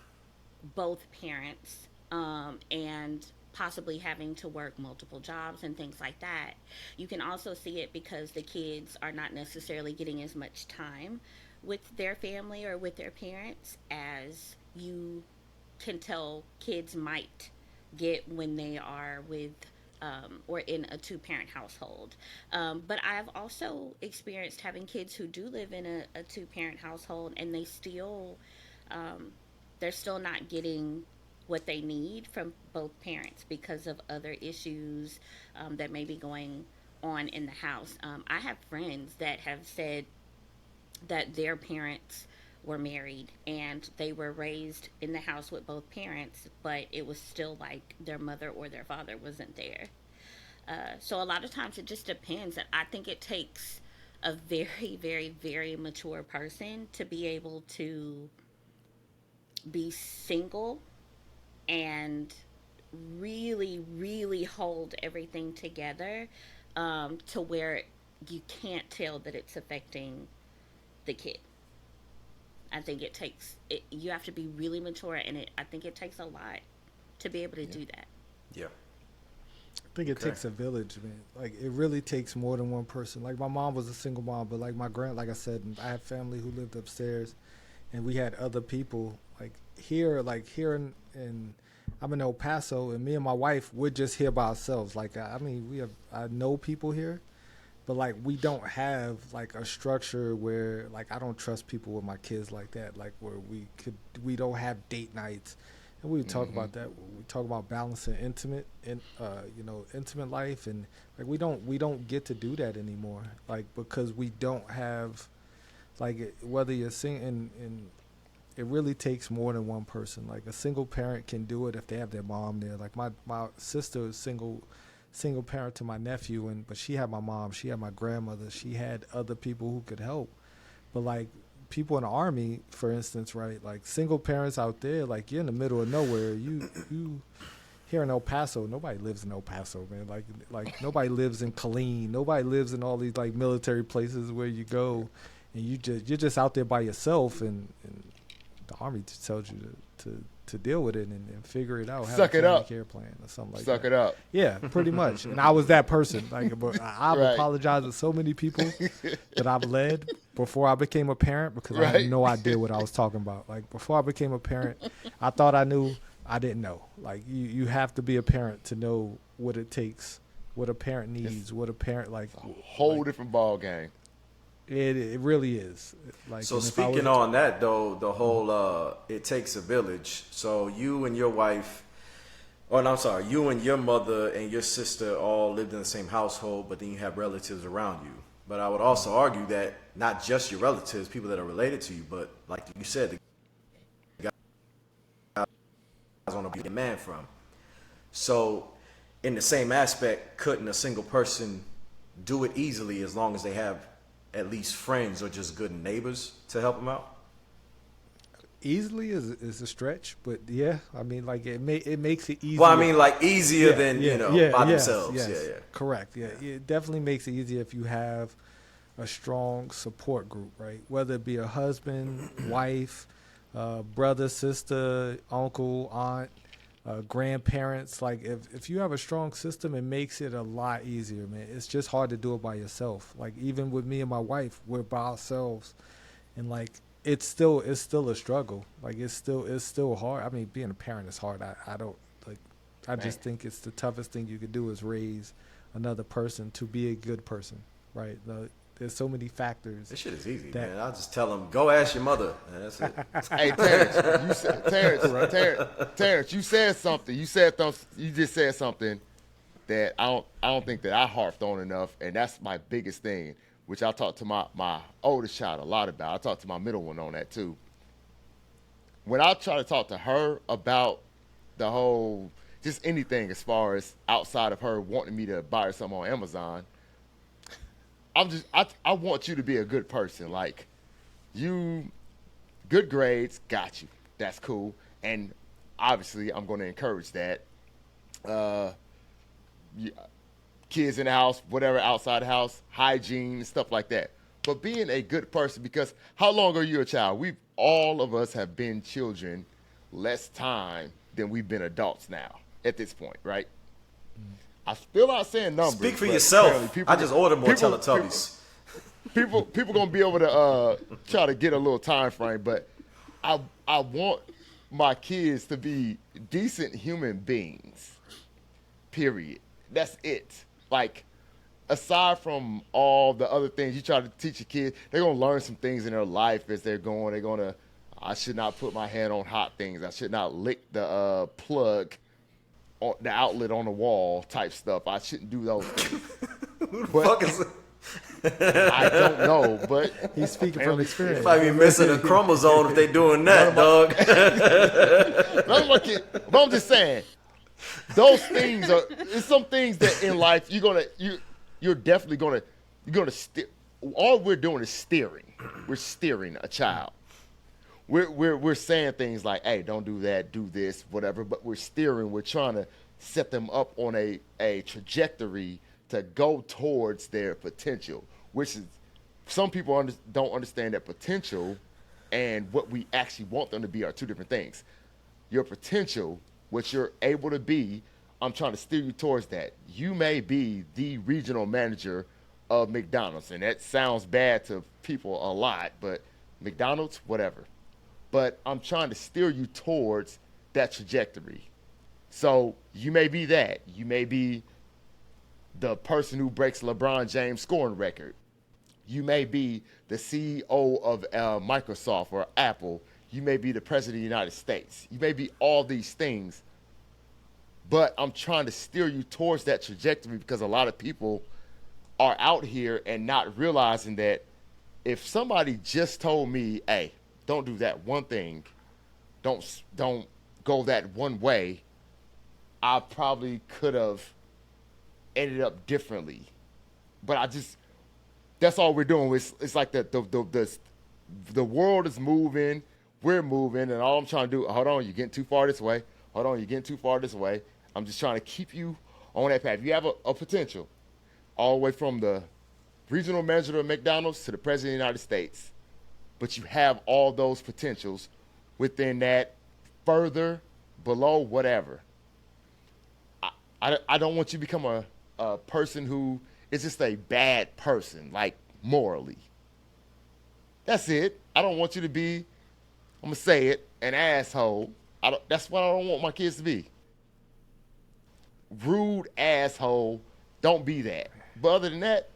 both parents, and possibly having to work multiple jobs and things like that. You can also see it because the kids are not necessarily getting as much time with their family or with their parents as you can tell kids might get when they are with or in a two-parent household. But I've also experienced having kids who do live in a two-parent household, and um, they're still not getting what they need from both parents because of other issues that may be going on in the house. I have friends that have said that their parents were married and they were raised in the house with both parents, but it was still like their mother or their father wasn't there. So a lot of times it just depends. And I think it takes a very, very, very mature person to be able to be single and really, really hold everything together, to where you can't tell that it's affecting the kid. I think it takes it. You have to be really mature, and I think it takes a lot to be able to Yeah. do that. Yeah. I think it Okay. takes a village, man. Like it really takes more than one person. Like my mom was a single mom, but like I said, I had family who lived upstairs, and we had other people. Like here in I'm in El Paso, and me and my wife we're just here by ourselves. Like I mean, I know people here, but like we don't have like a structure where like I don't trust people with my kids like that. Like where we don't have date nights, and we would talk Mm-hmm. about that. We talk about balancing intimate life, and like we don't get to do that anymore. Like because we don't have whether you're sing and it really takes more than one person. Like a single parent can do it if they have their mom there. Like my sister is single parent to my nephew, and but she had my mom, she had my grandmother, she had other people who could help. But like people in the army, for instance, right? Like single parents out there, like you're in the middle of nowhere. You here in El Paso, nobody lives in El Paso, man. Like nobody lives in Killeen, nobody lives in all these like military places where you go, and you're just out there by yourself, and the army just tells you to deal with it and figure it out, have a Suck it family up. care plan or something like Suck that. it up. Yeah, pretty much. And I was that person. Like, but I've Right. apologized to so many people that I've led before I became a parent because I had Right. no idea what I was talking about. Like before I became a parent, I thought I knew. I didn't know. Like you have to be a parent to know what it takes, what a parent needs, what a parent Whole different ball game. it really is. Like, So and if I was speaking on that though, the whole it takes a village. So you and your wife, or no, I'm sorry, you and your mother and your sister all lived in the same household, but then you have relatives around you. But I would also argue that not just your relatives, people that are related to you, but like you said, the guys want to be a man from. So in the same aspect, couldn't a single person do it easily as long as they have at least friends or just good neighbors to help them out? easily is a stretch, but yeah, I mean, like it makes it easier. Well, I mean, like easier Yeah, than yeah, by yes, themselves. yes, Yeah, yeah. correct. Yeah, it definitely makes it easier if you have a strong support group, right? Whether it be a husband, wife, brother, sister, uncle, aunt, grandparents. Like if you have a strong system, it makes it a lot easier, man. It's just hard to do it by yourself. Like even with me and my wife, we're by ourselves, and like it's still a struggle. Like it's still hard. I mean, being a parent is hard. I don't like. I just think it's the toughest thing you could do is raise another person to be a good person, right? There's so many factors. This shit is easy, that- man. I'll just tell them, go ask your mother. And that's it. Hey, Terrance, you said something. You just said something that I don't think that I harped on enough, and that's my biggest thing, which I talked to my oldest child a lot about. I talked to my middle one on that too. When I try to talk to her about the whole, just anything as far as outside of her wanting me to buy her something on Amazon, I want you to be a good person. Like, you, good grades, got you. That's cool. And obviously, I'm going to encourage that. Kids in the house, whatever, outside the house, hygiene, stuff like that. But being a good person, because how long are you a child? All of us have been children less time than we've been adults now at this point, right? I feel like saying numbers. Speak for but yourself. people- I just ordered more people- Teletubbies. People gonna be able to try to get a little time frame, but I want my kids to be decent human beings. Period. That's it. Like, aside from all the other things you try to teach your kids, they're gonna learn some things in their life as they're going. They're gonna, I should not put my hand on hot things. I should not lick the plug, on the outlet on the wall type stuff. I shouldn't do those things. Fuck is I don't know, but He's speaking from experience. might be missing a chromosome if they doing that, dog. none of my kids. But I'm just saying, those things are. It's some things that in life you're definitely gonna steer. All we're doing is steering. We're steering a child. We're saying things like, "Hey, don't do that, do this, whatever." But we're steering. We're trying to set them up on a trajectory to go towards their potential, which is some people don't understand that potential and what we actually want them to be are two different things. Your potential, what you're able to be, I'm trying to steer you towards that. You may be the regional manager of McDonald's, and that sounds bad to people a lot, but McDonald's, whatever. But I'm trying to steer you towards that trajectory. So you may be that. You may be the person who breaks LeBron James' scoring record. You may be the CEO of Microsoft or Apple. You may be the president of the United States. You may be all these things. But I'm trying to steer you towards that trajectory because a lot of people are out here and not realizing that if somebody just told me, hey, don't do that one thing, don't go that one way, I probably could have ended up differently. But that's all we're doing. It's like the world is moving, we're moving, and all I'm trying to do, hold on, you're getting too far this way. Hold on, you're getting too far this way. I'm just trying to keep you on that path. You have a potential all the way from the regional manager of McDonald's to the president of the United States. But you have all those potentials within that further, below, whatever. I don't want you to become a person who is just a bad person, like morally. That's it. I don't want you to be, I'm going to say it, an asshole. That's what I don't want my kids to be. Rude asshole. Don't be that. But other than that,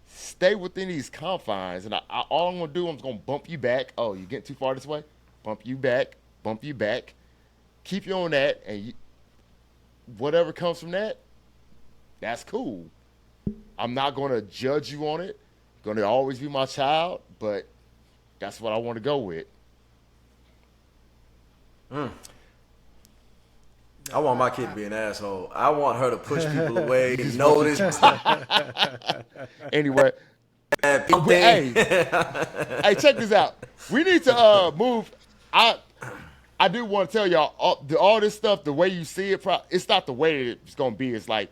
stay within these confines. And all I'm going to do, I'm just going to bump you back. Oh, you're getting too far this way? Bump you back. Keep you on that. And whatever comes from that, that's cool. I'm not going to judge you on it. Going to always be my child, but that's what I want to go with. I want my kid to be an asshole. I want her to push people away, notice. Anyway, hey, check this out. We need to move. I do want to tell y'all all this stuff. The way you see it, it's not the way it's gonna be. It's like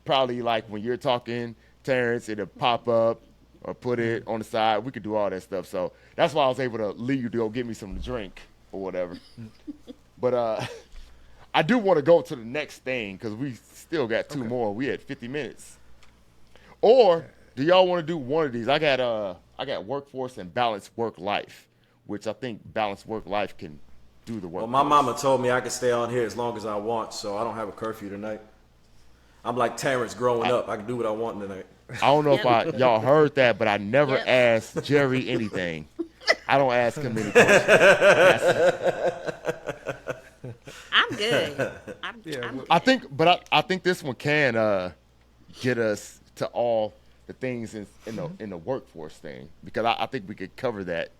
probably like when you're talking, Terrence, it'll pop up or put it on the side. We could do all that stuff. So that's why I was able to leave you to go get me some to drink or whatever. But I do want to go to the next thing because we still got two more. We had 50 minutes. Or do y'all want to do one of these? I got workforce and balanced work life, which I think balanced work life can do the work. Well, my mama told me I could stay on here as long as I want, so I don't have a curfew tonight. I'm like Terrence growing up. I can do what I want tonight. I don't know if y'all heard that, but I never asked Gerry anything. I don't ask him any questions. I'm good. I think this one can get us to all the things in the workforce thing, because I think we could cover that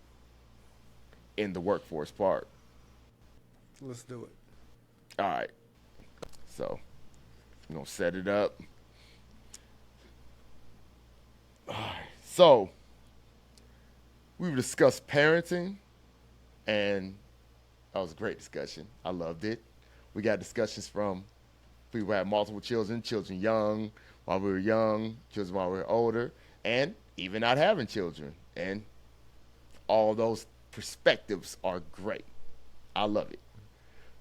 in the workforce part. Let's do it. All right. So we're gonna set it up. All right. So we've discussed parenting, and that was a great discussion. I loved it. We got discussions from people who had multiple children, children young while we were young, children while we were older, and even not having children. And all those perspectives are great. I love it.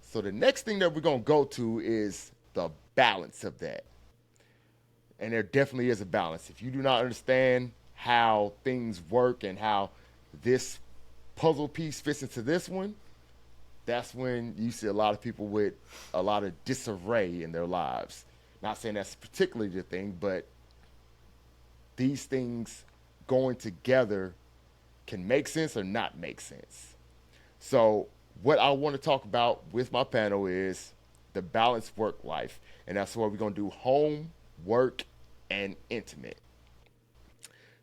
So the next thing that we're going to go to is the balance of that. And there definitely is a balance. If you do not understand how things work and how this puzzle piece fits into this one, that's when you see a lot of people with a lot of disarray in their lives. Not saying that's particularly the thing, but these things going together can make sense or not make sense. So what I want to talk about with my panel is the balanced work life. And that's what we're going to do: home, work, and intimate.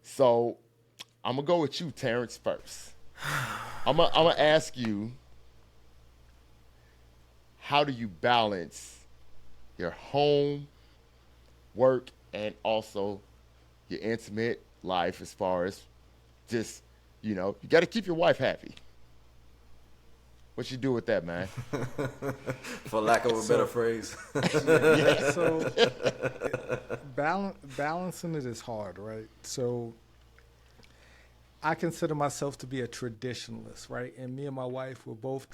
So I'm going to go with you, Terrance, first. I'm going to ask you, how do you balance your home, work, and also your intimate life, as far as just, you got to keep your wife happy? What you do with that, man? For lack of a better phrase. So balancing it is hard, right? So I consider myself to be a traditionalist, right? And me and my wife, we're both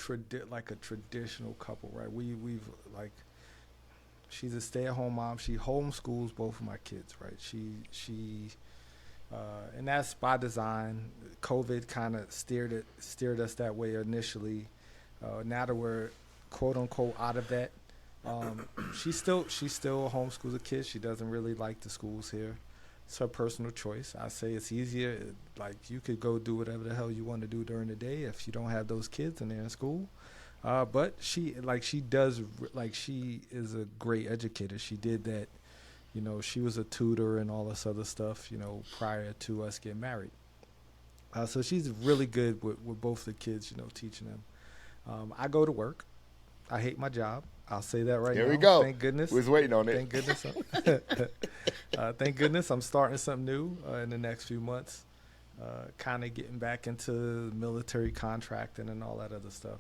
like a traditional couple, right? We've like, she's a stay-at-home mom. She homeschools both of my kids, right? And that's by design. COVID kind of steered us that way initially. Now that we're quote unquote out of that, she still homeschools the kids. She doesn't really like the schools here. It's her personal choice. I say it's easier. Like, you could go do whatever the hell you want to do during the day if you don't have those kids and they're in school. But she is a great educator. She did that. She was a tutor and all this other stuff, prior to us getting married. So she's really good with both the kids, teaching them. I go to work. I hate my job. I'll say that right now. There we go. Thank goodness. We was waiting on it. Thank goodness. Thank goodness I'm starting something new in the next few months. Kind of getting back into military contracting and all that other stuff,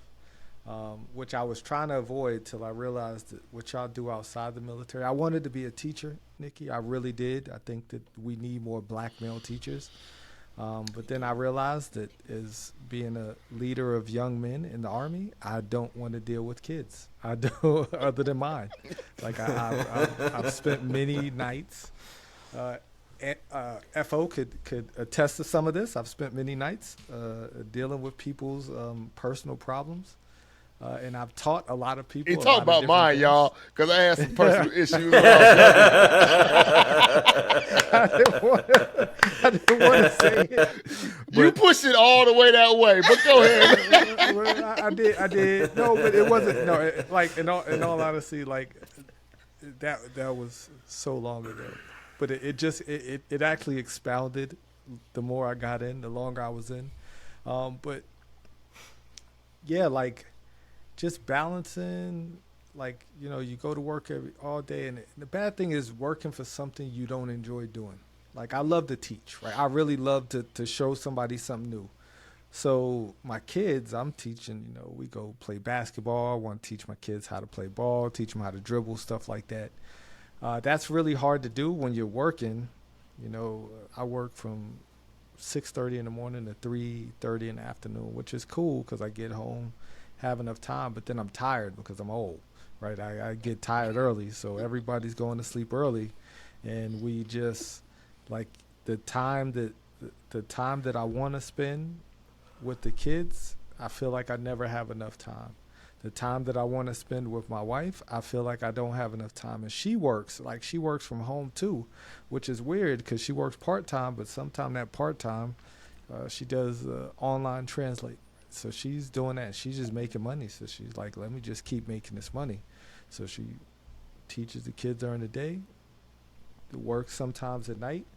which I was trying to avoid till I realized that what y'all do outside the military. I wanted to be a teacher, Nicki. I really did. I think that we need more black male teachers. But then I realized that as being a leader of young men in the Army, I don't want to deal with kids. I don't, other than mine. Like I've spent many nights. FO could attest to some of this. I've spent many nights dealing with people's personal problems. And I've taught a lot of people. He talked about mine, things. Y'all, because I had some personal issues. I didn't want to say it. You pushed it all the way that way, but go ahead. I did. No, but it wasn't. No, like in all honesty, like that was so long ago. But it actually expounded the more I got in, the longer I was in. But yeah, like. Just balancing, like, you go to work all day, and the bad thing is working for something you don't enjoy doing. Like, I love to teach, right? I really love to show somebody something new. So my kids, I'm teaching, we go play basketball. I want to teach my kids how to play ball, teach them how to dribble, stuff like that. That's really hard to do when you're working. I work from 6:30 in the morning to 3:30 in the afternoon, which is cool because I get home, have enough time, but then I'm tired because I'm old, right? I get tired early, so everybody's going to sleep early, and we just like the time that I want to spend with the kids, I feel like I never have enough time. The time that I want to spend with my wife, I feel like I don't have enough time. And she works from home too, which is weird because she works part-time, but sometimes that part-time, she does online translate. So she's doing that. She's just making money. So she's like, let me just keep making this money. So she teaches the kids during the day, works sometimes at night,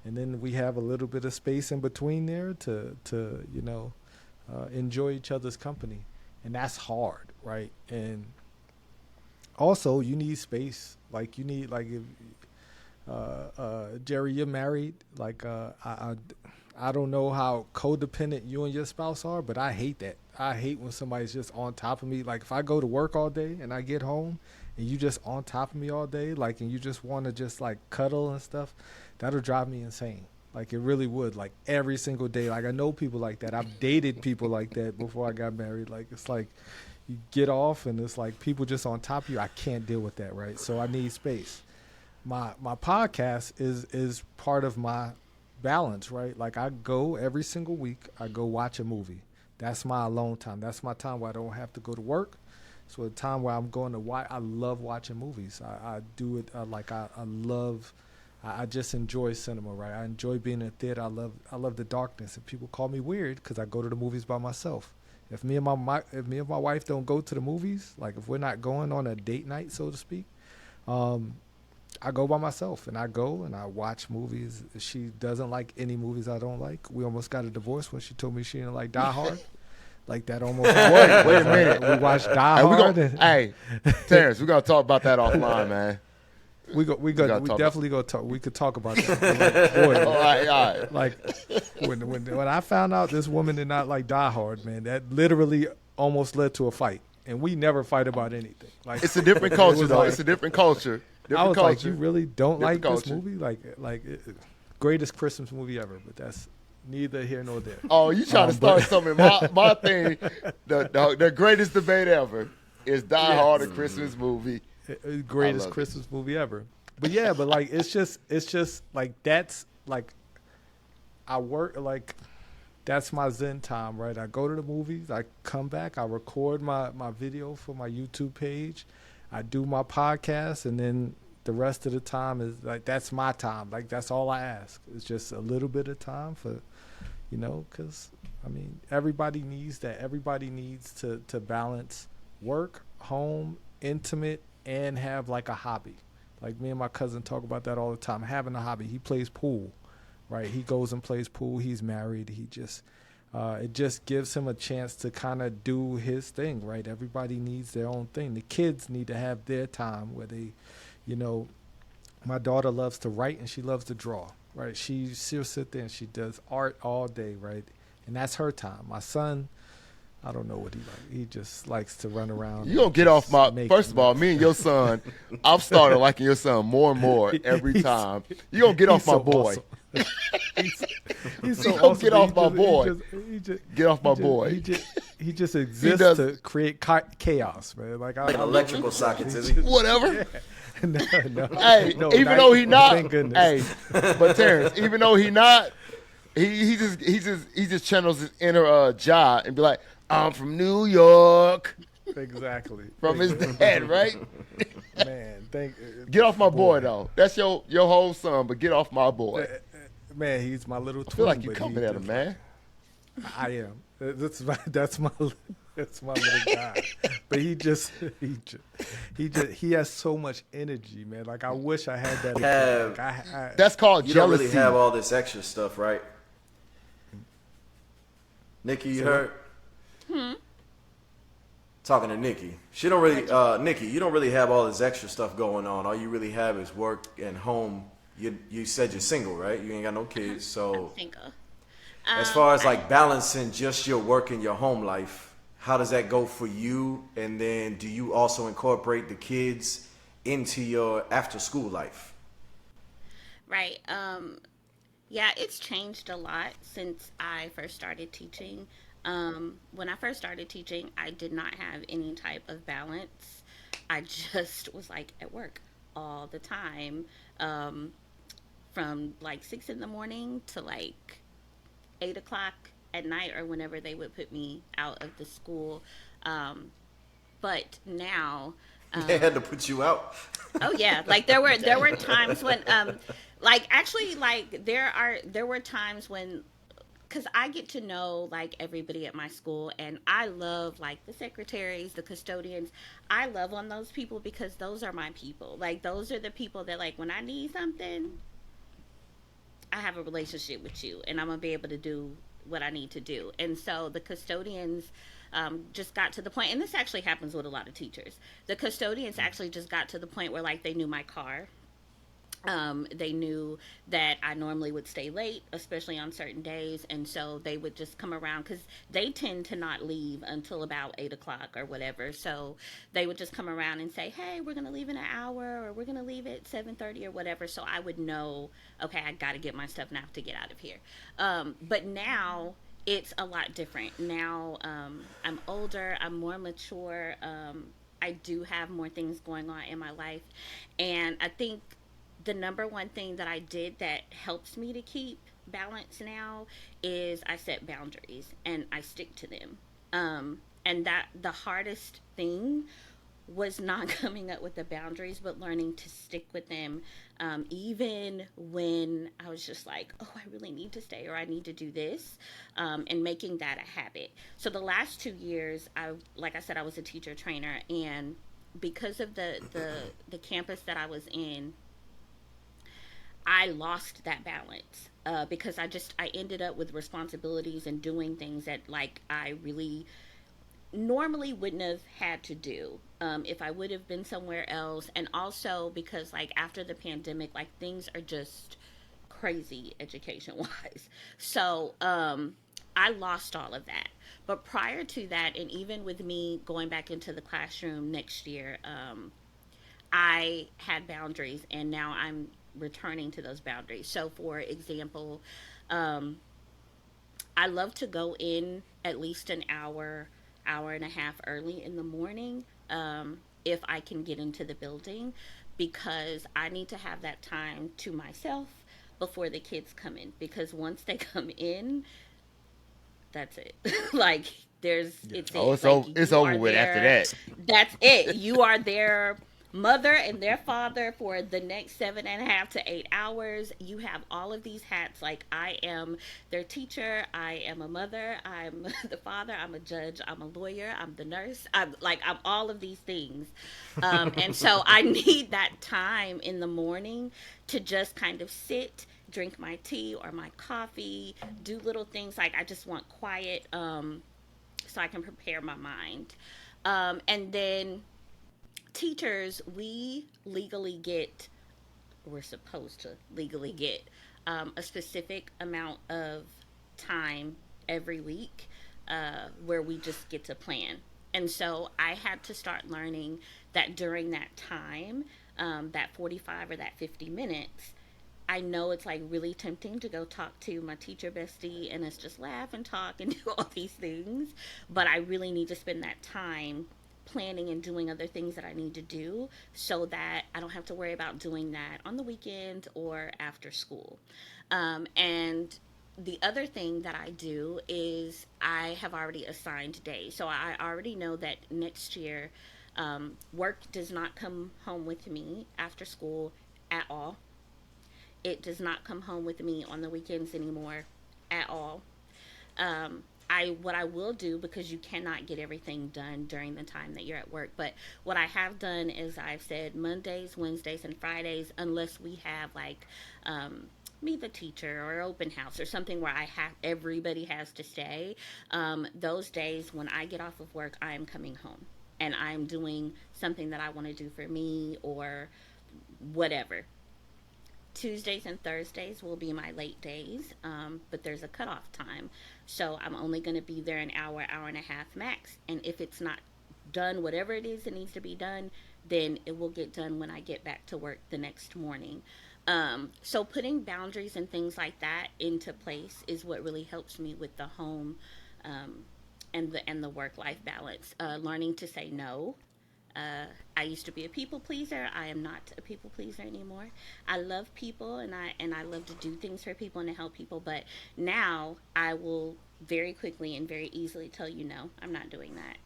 and then we have a little bit of space in between there to enjoy each other's company. And that's hard, right? And also you need space. Like you need, like, if Gerry, you're married, like I don't know how codependent you and your spouse are, but I hate that. I hate when somebody's just on top of me. Like if I go to work all day and I get home and you just on top of me all day, like, and you just want to just like cuddle and stuff, that'll drive me insane. Like it really would, like every single day. Like I know people like that. I've dated people like that before I got married. Like it's like you get off and it's like people just on top of you. I can't deal with that, right? So I need space. My podcast is part of my balance, right? Like I go every single week, I go watch a movie. That's my alone time. That's my time where I don't have to go to work. So the time where I'm going to watch, I love watching movies. I do it I just enjoy cinema, right? I enjoy being in a theater. I love the darkness. And people call me weird because I go to the movies by myself. If me and my wife don't go to the movies, like if we're not going on a date night, so to speak, I go by myself and I go and I watch movies. She doesn't like any movies I don't like. We almost got a divorce when she told me she didn't like Die Hard. Like that almost. Wait a minute. We watched Die Hard. Hey, Terrance, we're gonna talk about that offline, man. We definitely go talk. We could talk about that. Like, boy, all right. Like when I found out this woman did not like Die Hard, man, that literally almost led to a fight, and we never fight about anything. Like it's a different culture, though. It's a different culture. I was like, you really don't like culture. this movie? Greatest Christmas movie ever, but that's neither here nor there. Oh, you trying to start something? My thing, the greatest debate ever is Die Hard, a Christmas movie. Greatest Christmas movie ever. But yeah, but like it's just like that's like I work like that's my zen time, right? I go to the movies, I come back, I record my video for my YouTube page, I do my podcast, and then the rest of the time is like that's my time. Like that's all I ask. It's just a little bit of time for, because I mean everybody needs that. Everybody needs to balance work, home, intimate, and have like a hobby. Like me and my cousin talk about that all the time. Having a hobby. He plays pool, right? He goes and plays pool. He's married. He just it just gives him a chance to kind of do his thing, right? Everybody needs their own thing. The kids need to have their time where they, my daughter loves to write and she loves to draw, right? She'll sit there and she does art all day, right? And that's her time. My son, I don't know what he likes. He just likes to run around. You gonna get off my. First of all, me and your son, I've started liking your son more and more every time. You gonna get off my boy. Awesome. he's so you gonna awesome. get off my boy. Get off my boy. He just exists to create chaos, man. Like electrical sockets, is he? Whatever. Yeah. No. Hey, no, even though he not. Thank goodness. Hey, but Terrance, even though he not, he just channels his inner Jah and be like, I'm from New York. Exactly. From his dad, right? Man, get off my boy though. That's your whole son, but get off my boy. Man, he's my little twin. I feel like you coming at him, man. I am. That's my little guy. But he has so much energy, man. Like I wish I had that. That's called you jealousy. You don't really have all this extra stuff, right? Nicki, you heard? Talking to Nicki. She don't really, Nicki, you don't really have all this extra stuff going on. All you really have is work and home. You said you're single, right? You ain't got no kids, so. I'm single. As far as I, like balancing just your work and your home life, how does that go for you? And then do you also incorporate the kids into your after school life? right. Yeah, it's changed a lot since I first started teaching. When I first started teaching, I did not have any type of balance. I just was like at work all the time, um, from like 6 in the morning to like 8 o'clock at night, or whenever they would put me out of the school. Um, but now, They had to um, put you out. oh yeah, like there were Damn. times when like actually like there were times when, because I get to know like everybody at my school, and I love like the secretaries, the custodians. I love on those people because those are my people. Like those are the people that, like, when I need something, I have a relationship with you, and I'm gonna be able to do what I need to do. And so the custodians just got to the point, and this actually happens with a lot of teachers. The custodians actually just got to the point where like they knew my car. They knew that I normally would stay late, especially on certain days, and so they would just come around because they tend to not leave until about 8 o'clock or whatever. So they would just come around and say, "Hey, we're gonna leave in an hour, or we're gonna leave at 7:30 or whatever." So I would know, okay, I got to get my stuff now to get out of here. But now it's a lot different. Now I'm older, I'm more mature. I do have more things going on in my life, and I think the number one thing that I did that helps me to keep balance now is I set boundaries and I stick to them. And that the hardest thing was not coming up with the boundaries, but learning to stick with them, even when I was just like, oh, I really need to stay, or I need to do this, and making that a habit. So the last 2 years, like I said, I was a teacher trainer, and because of the campus that I was in, I lost that balance, because I ended up with responsibilities and doing things that like I really normally wouldn't have had to do, if I would have been somewhere else. And also because like after the pandemic, like things are just crazy education wise. So I lost all of that. But prior to that, and even with me going back into the classroom next year, I had boundaries, and now I'm returning to those boundaries. So, for example, um, I love to go in at least an hour, hour and a half early in the morning, if I can get into the building, because I need to have that time to myself before the kids come in. Because once they come in, that's it. Like it's Oh, it. Like it's you over are with after there. that. That's it. You are their mother and their father for the next 7.5 to 8 hours. You have all of these hats. Like I am their teacher. I am a mother. I'm the father. I'm a judge. I'm a lawyer. I'm the nurse. I'm all of these things. And so I need that time in the morning to just kind of sit, drink my tea or my coffee, do little things. Like I just want quiet, so I can prepare my mind. And then teachers, we're supposed to legally get a specific amount of time every week, where we just get to plan. And so I had to start learning that during that time, that 45 or that 50 minutes, I know it's like really tempting to go talk to my teacher bestie and us just laugh and talk and do all these things. But I really need to spend that time planning and doing other things that I need to do so that I don't have to worry about doing that on the weekend or after school. And the other thing that I do is I have already assigned days. So I already know that next year, work does not come home with me after school at all. It does not come home with me on the weekends anymore at all. I what I will do, because you cannot get everything done during the time that you're at work, but what I have done is I've said Mondays, Wednesdays, and Fridays, unless we have like meet the teacher or open house or something where I have everybody has to stay. Those days when I get off of work, I am coming home and I'm doing something that I want to do for me or whatever. Tuesdays and Thursdays will be my late days, but there's a cutoff time. So I'm only going to be there an hour, hour and a half max. And if it's not done, whatever it is that needs to be done, then it will get done when I get back to work the next morning. So putting boundaries and things like that into place is what really helps me with the home, um, and the work life balance. Learning to say no. I used to be a people pleaser. I am not a people pleaser anymore. I love people, and I love to do things for people and to help people. But now I will very quickly and very easily tell you no. I'm not doing that.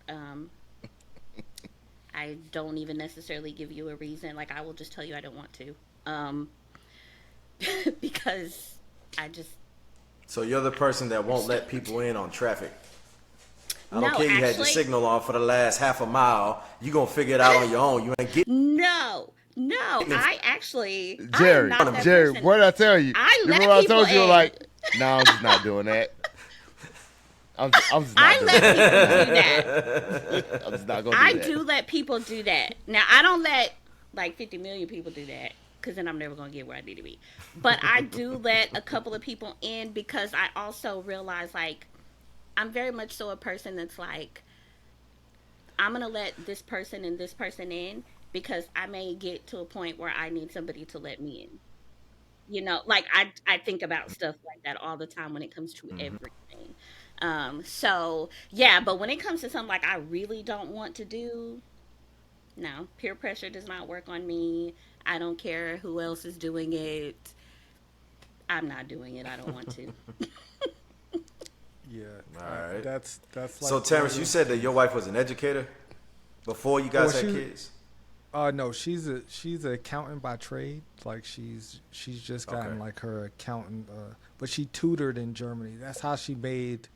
I don't even necessarily give you a reason. Like I will just tell you I don't want to, because I just So you're the person that won't let people in on traffic. I don't no care you had your actually signal on for the last half a mile. You gonna figure it out on your own. You ain't getting no. I am Jerry, not that Jerry, person. what did I tell you? I You let remember I people told you, in. like, no, I'm just not doing that. I'm just not I doing let that. people do that. I'm just not gonna I do that. do let people do that. Now I don't let like 50 million people do that because then I'm never gonna get where I need to be. But I do let a couple of people in because I also realize like I'm very much so a person that's like I'm gonna let this person and this person in because I may get to a point where I need somebody to let me in. Like I think about stuff like that all the time when it comes to everything. So yeah, but when it comes to something like I really don't want to do, no, peer pressure does not work on me. I don't care who else is doing it. I'm not doing it. I don't want to. Yeah, All right. that's So like Terrence, you said that your wife was an educator before you guys Well, had she kids. no, she's an accountant by trade. Like she's just gotten Okay. like her accountant, but she tutored in Germany. That's how she made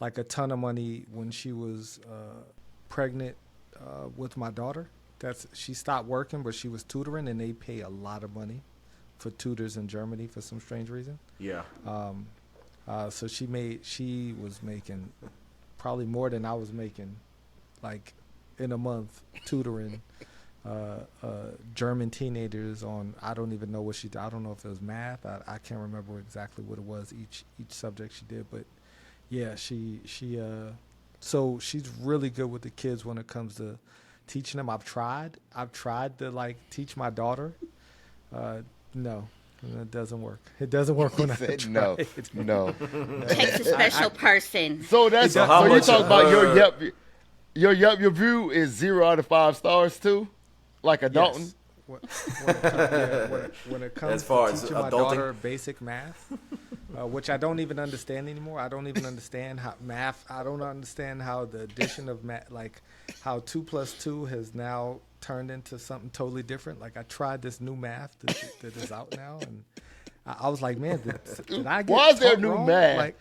like a ton of money when she was pregnant with my daughter. That's She stopped working, but she was tutoring, and they pay a lot of money for tutors in Germany for some strange reason. Yeah. So she was making probably more than I was making, like in a month tutoring German teenagers on, I don't even know what she did. I don't know if it was math. I can't remember exactly what it was each subject she did, but yeah, so she's really good with the kids when it comes to teaching them. I've tried to like teach my daughter. No, it doesn't work. It doesn't work He when I said try no, it. no. Takes a special person. So that's So how so you much talk of about her? your review is 0 out of 5 stars too, like a Dalton. Yes. When it comes As far to as teaching my adulting? daughter basic math, which I don't even understand anymore. I don't even understand how math. I don't understand how the addition of math, like how 2 plus 2 has now turned into something totally different. Like I tried this new math that is out now, and I was like, man, did I get Why is there taught new wrong? math? Like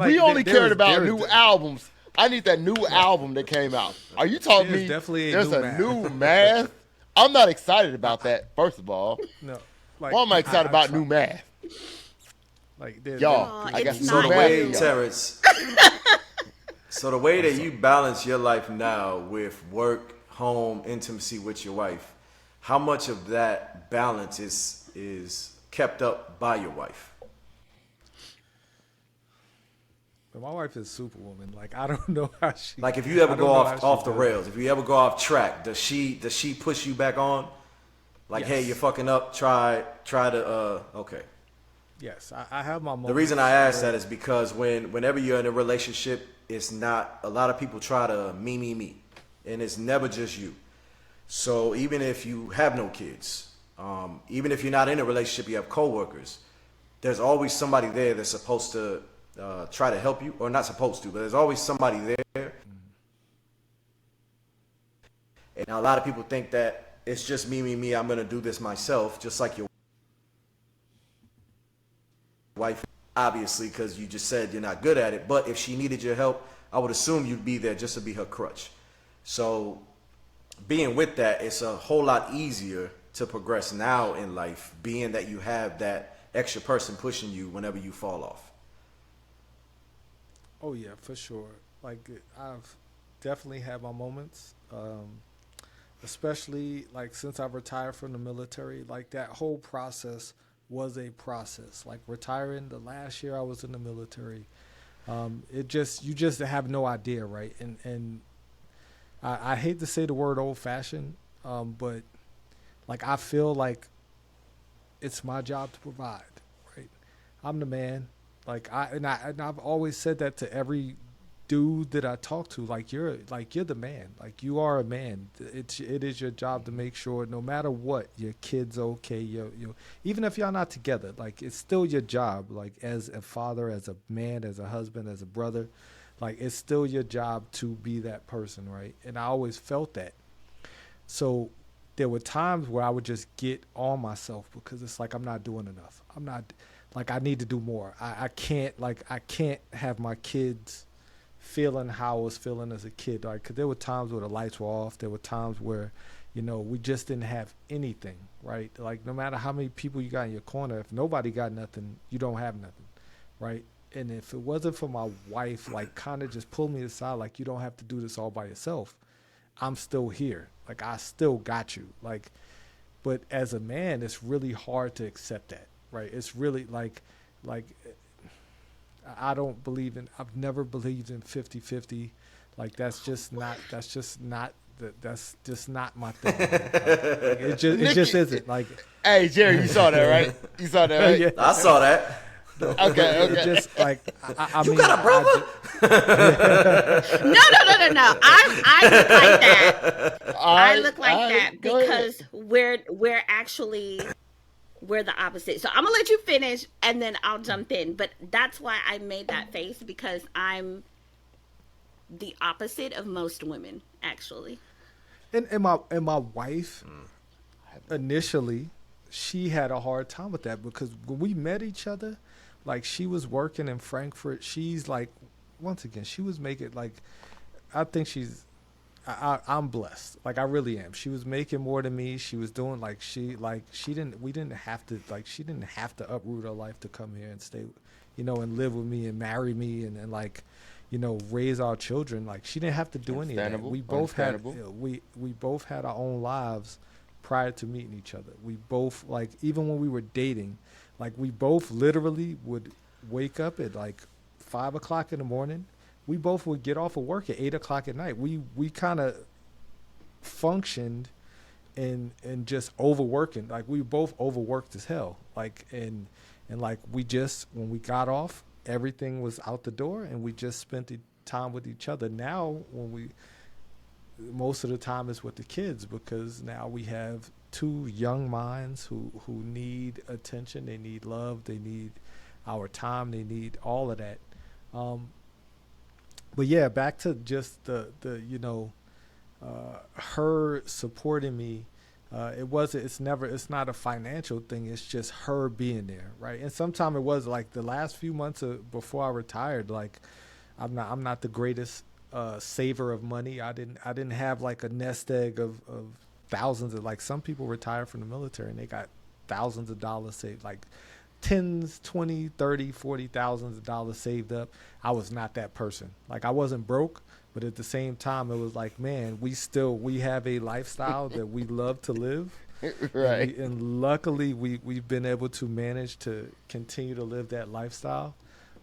We only there cared is about there is new albums. I need that new album that came out. Are you telling There's me definitely a there's new a math. new math? I'm not excited about I, that. First of all, no, like why am I excited I about try new math? like there Y'all, Oh, I got it's some So new the not math for way, new. y'all. Terrence, so the way that you balance your life now with work, home, intimacy with your wife, how much of that balance is kept up by your wife? But my wife is superwoman. Like I don't know how she. Like if you ever I go don't know how off she off the does it. rails, if you ever go off track, does she push you back on? Like, hey, Yes. you're fucking up. Try to okay. Yes, I have my moments. The reason I ask where- that is because whenever you're in a relationship, it's not a lot of people try to me, and it's never just you. So even if you have no kids, even if you're not in a relationship, you have coworkers. There's always somebody there that's supposed to try to help you, or not supposed to, but there's always somebody there. And now a lot of people think that it's just me. I'm gonna do this myself, just like your wife, obviously, because you just said you're not good at it. But if she needed your help, I would assume you'd be there just to be her crutch. So being with that, it's a whole lot easier to progress now in life, being that you have that extra person pushing you whenever you fall off. Oh yeah, for sure. Like I've definitely had my moments, especially like since I've retired from the military. Like that whole process was a process. Like retiring the last year I was in the military, you just have no idea, right? And I hate to say the word old fashioned, but like I feel like it's my job to provide, right? I'm the man. Like I've always said that to every dude that I talk to. You're the man. Like you are a man. It is your job to make sure no matter what your kid's okay. You even if y'all not together, like it's still your job. Like as a father, as a man, as a husband, as a brother, like it's still your job to be that person, right? And I always felt that. So there were times where I would just get on myself because it's like I'm not doing enough. I'm not like I need to do more. I can't have my kids feeling how I was feeling as a kid. Like, 'cause there were times where the lights were off. There were times where, we just didn't have anything, right? Like no matter how many people you got in your corner, if nobody got nothing, you don't have nothing, right? And if it wasn't for my wife, like kind of just pull me aside, like you don't have to do this all by yourself. I'm still here. Like I still got you. Like, but as a man, it's really hard to accept that, right? It's really like I don't believe in, I've never believed in 50-50. Like that's just not my thing. Like, it just isn't like, Hey, Gerry, you saw that, right? You saw that, right? yeah. I saw that. Okay, It okay. just like I You mean, got a brother? No. I look like that. I look like All that right, go ahead. because we're the opposite. So I'm gonna let you finish and then I'll jump in. But that's why I made that face because I'm the opposite of most women, actually. and my wife initially, she had a hard time with that because when we met each other, like she was working in Frankfurt. She's like, once again, she was making like, I think I'm blessed. Like I really am. She was making more than me. She was doing we didn't have to she didn't have to uproot her life to come here and stay, and live with me and marry me and like, raise our children. Like she didn't have to do any of that. Understandable, We both had understandable. we both had our own lives prior to meeting each other. We both like even when we were dating, like we both literally would wake up at like 5 o'clock in the morning. We both would get off of work at 8 o'clock at night. We kind of functioned and just overworking. Like we both overworked as hell. Like and like we just when we got off, everything was out the door, and we just spent the time with each other. Now most of the time is with the kids because now we have two young minds who need attention. They need love. They need our time. They need all of that. But yeah, back to just the her supporting me. It's not a financial thing. It's just her being there, right? And sometimes it was like the last few months before I retired. Like, I'm not the greatest saver of money. I didn't have like a nest egg of thousands of, like some people retire from the military and they got thousands of dollars saved, like tens, 20, 30, 40 thousands of dollars saved up. I was not that person. Like I wasn't broke, but at the same time it was like, man, we have a lifestyle that we love to live. Right. And luckily we've been able to manage to continue to live that lifestyle.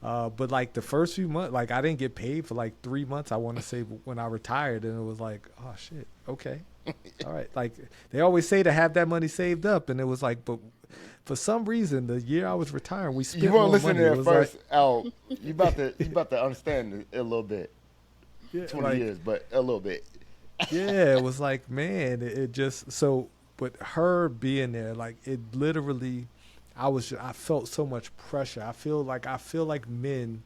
But like the first few months, like I didn't get paid for like 3 months, I want to say, when I retired, and it was like, oh shit, okay. All right. Like they always say to have that money saved up, and it was like, but for some reason, the year I was retiring, we spent You more won't listen money. to It that was first. like, Oh, you about to understand it a little bit. yeah, 20 like, years, but a little bit. yeah, it was like, man, it just so. But her being there, like it literally, I felt so much pressure. I feel like men,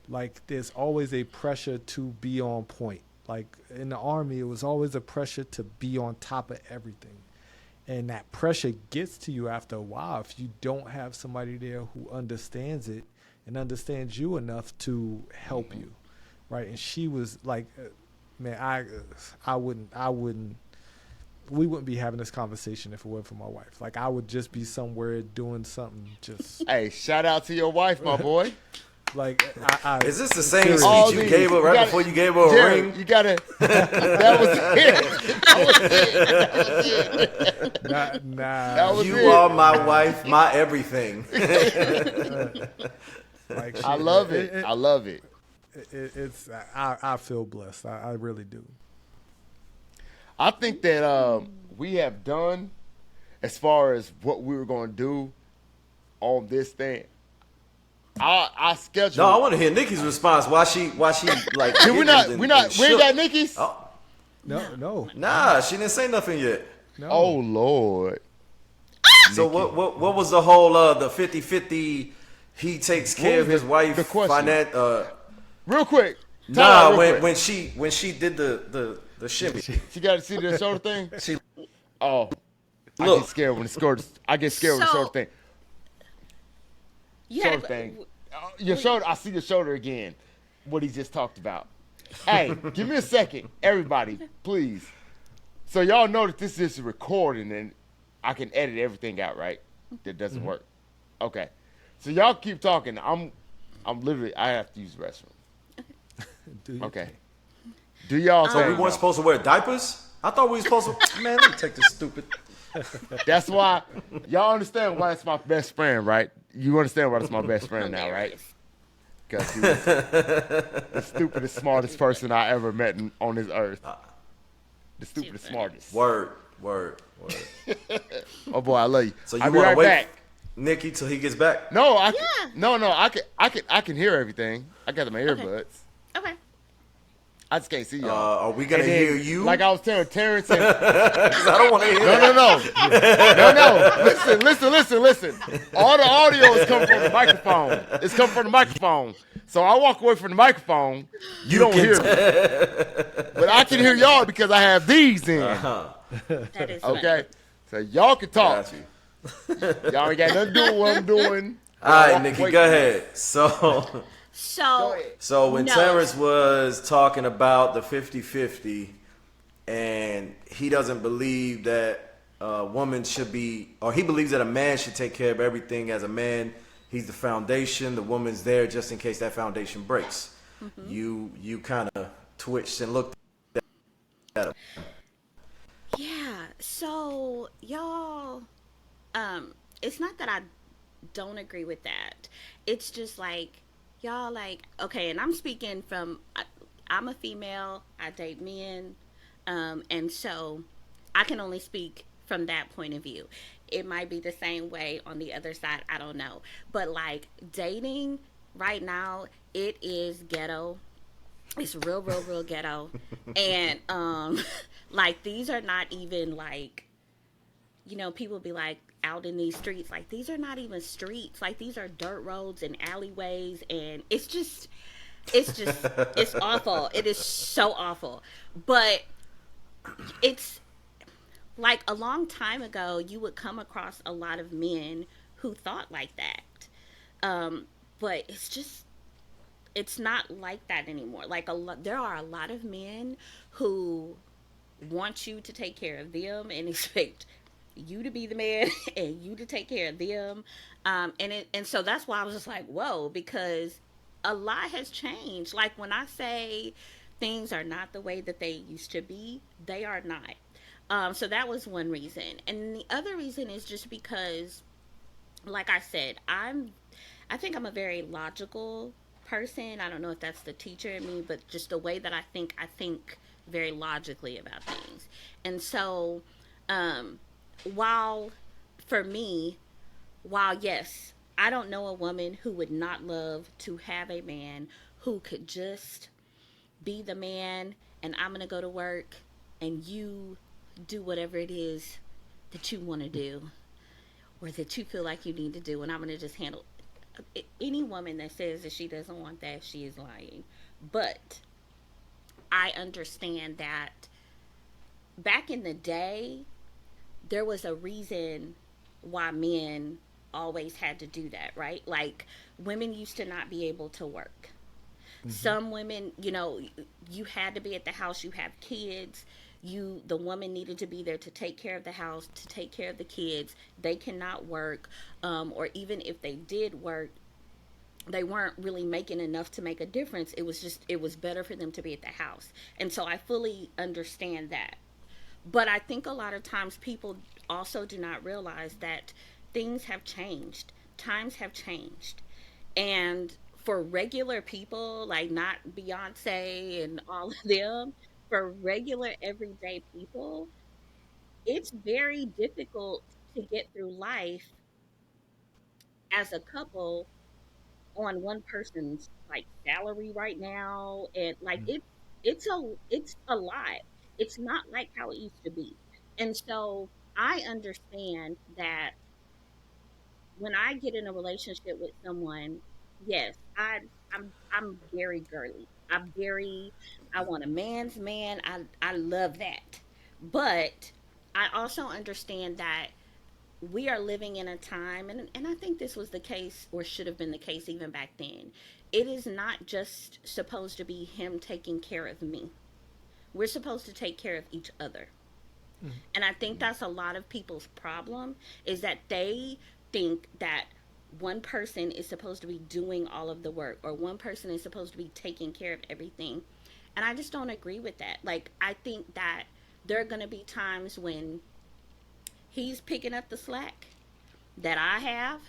like there's always a pressure to be on point. Like in the Army, it was always a pressure to be on top of everything. And that pressure gets to you after a while if you don't have somebody there who understands it and understands you enough to help you, right? And she was like, man, I wouldn't. We wouldn't be having this conversation if it weren't for my wife. Like I would just be somewhere doing something. Just Hey, shout out to your wife, my boy. Like, Is this the same All speech you these. gave her You right gotta- before you gave her a Gerry, ring? you gotta. That was it. That nah. was You it. are my wife, my everything. Like, I love it. I love it. It's I feel blessed. I really do. I think that we have done as far as what we were going to do on this thing. I scheduled. No, I want to hear Nikki's response. Why she like? Did we not? giggled We and not. We ain't shook. got Nicki's. Oh, No. nah, she didn't say nothing yet. No. Oh Lord. So what was the whole the 50-50? He takes care of was his wife. the question? Real quick. Time out Nah, real quick. when she did the shimmy, She got to see the shoulder thing. she Oh, I Look. get scared when the shoulder. I get scared when the So- shoulder thing. You Shoulder had, thing. Your shoulder. I see your shoulder again. What he just talked about. Hey, give me a second, everybody, please. So y'all know that this is recording and I can edit everything out, right? That doesn't work. Okay. So y'all keep talking. I'm literally. I have to use the restroom. Do you? Okay. Do y'all So think? we weren't supposed to wear diapers? I thought we were supposed to. Man, let me take this stupid. That's why y'all understand why it's my best friend, right? You understand why it's my best friend now, right? Because he was the stupidest, smartest person I ever met on this earth. The stupidest, smartest. Word. Oh boy, I love you. So you I'll be want right to wait, back. Nikki, till he gets back? No, I Yeah. can, no, I can hear everything. I got my earbuds. okay. I just can't see y'all. Are we gonna And then, hear you? Like I was telling Terrance and Because I don't want to hear. No. Listen. All the audio is coming from the microphone. It's coming from the microphone. So I walk away from the microphone. You don't hear me. But I can hear y'all because I have these in. That is funny. Okay? So y'all can talk. Got you. Y'all ain't got nothing to do with what I'm doing. All right, Walk Nikki, away go from it. ahead. So. So, So when No. Terrance was talking about the 50-50 and he doesn't believe that a woman should be, or he believes that a man should take care of everything as a man. He's the foundation. The woman's there just in case that foundation breaks. You kind of twitched and looked at him. yeah. So, y'all, it's not that I don't agree with that. It's just like, y'all, like, okay, and I'm speaking from, I'm a female, I date men, and so I can only speak from that point of view. It might be the same way on the other side, I don't know. But like dating right now, it is ghetto. It's real ghetto. And like these are not even like, you know, people be like out in these streets, like these are not even streets, like these are dirt roads and alleyways, and it's awful. It is so awful. But it's like a long time ago you would come across a lot of men who thought like that, but it's not like that anymore. Like there are a lot of men who want you to take care of them and expect you to be the man and you to take care of them, and so that's why I was just like, whoa, because a lot has changed. Like when I say things are not the way that they used to be, they are not. So that was one reason, and the other reason is just because, like I said, I think I'm a very logical person. I don't know if that's the teacher in me, but just the way that I think very logically about things. And so, while yes, I don't know a woman who would not love to have a man who could just be the man, and I'm going to go to work and you do whatever it is that you want to do or that you feel like you need to do, and I'm going to just handle any woman that says that she doesn't want that, she is lying. But I understand that back in the day, there was a reason why men always had to do that, right? Like women used to not be able to work. Some women, you know, you had to be at the house, you have kids, the woman needed to be there to take care of the house, to take care of the kids. They cannot work, or even if they did work, they weren't really making enough to make a difference. It was just, it was better for them to be at the house. And so I fully understand that. But I think a lot of times people also do not realize that things have changed, times have changed. And for regular people, like not Beyonce and all of them, for regular everyday people, it's very difficult to get through life as a couple on one person's like salary right now, and like it's a lot. It's not like how it used to be. And so I understand that when I get in a relationship with someone, yes, I'm very girly. I want a man's man. I love that. But I also understand that we are living in a time, and I think this was the case or should have been the case even back then. It is not just supposed to be him taking care of me. We're supposed to take care of each other. And I think that's a lot of people's problem, is that they think that one person is supposed to be doing all of the work, or one person is supposed to be taking care of everything. And I just don't agree with that. Like, I think that there are going to be times when he's picking up the slack that I have,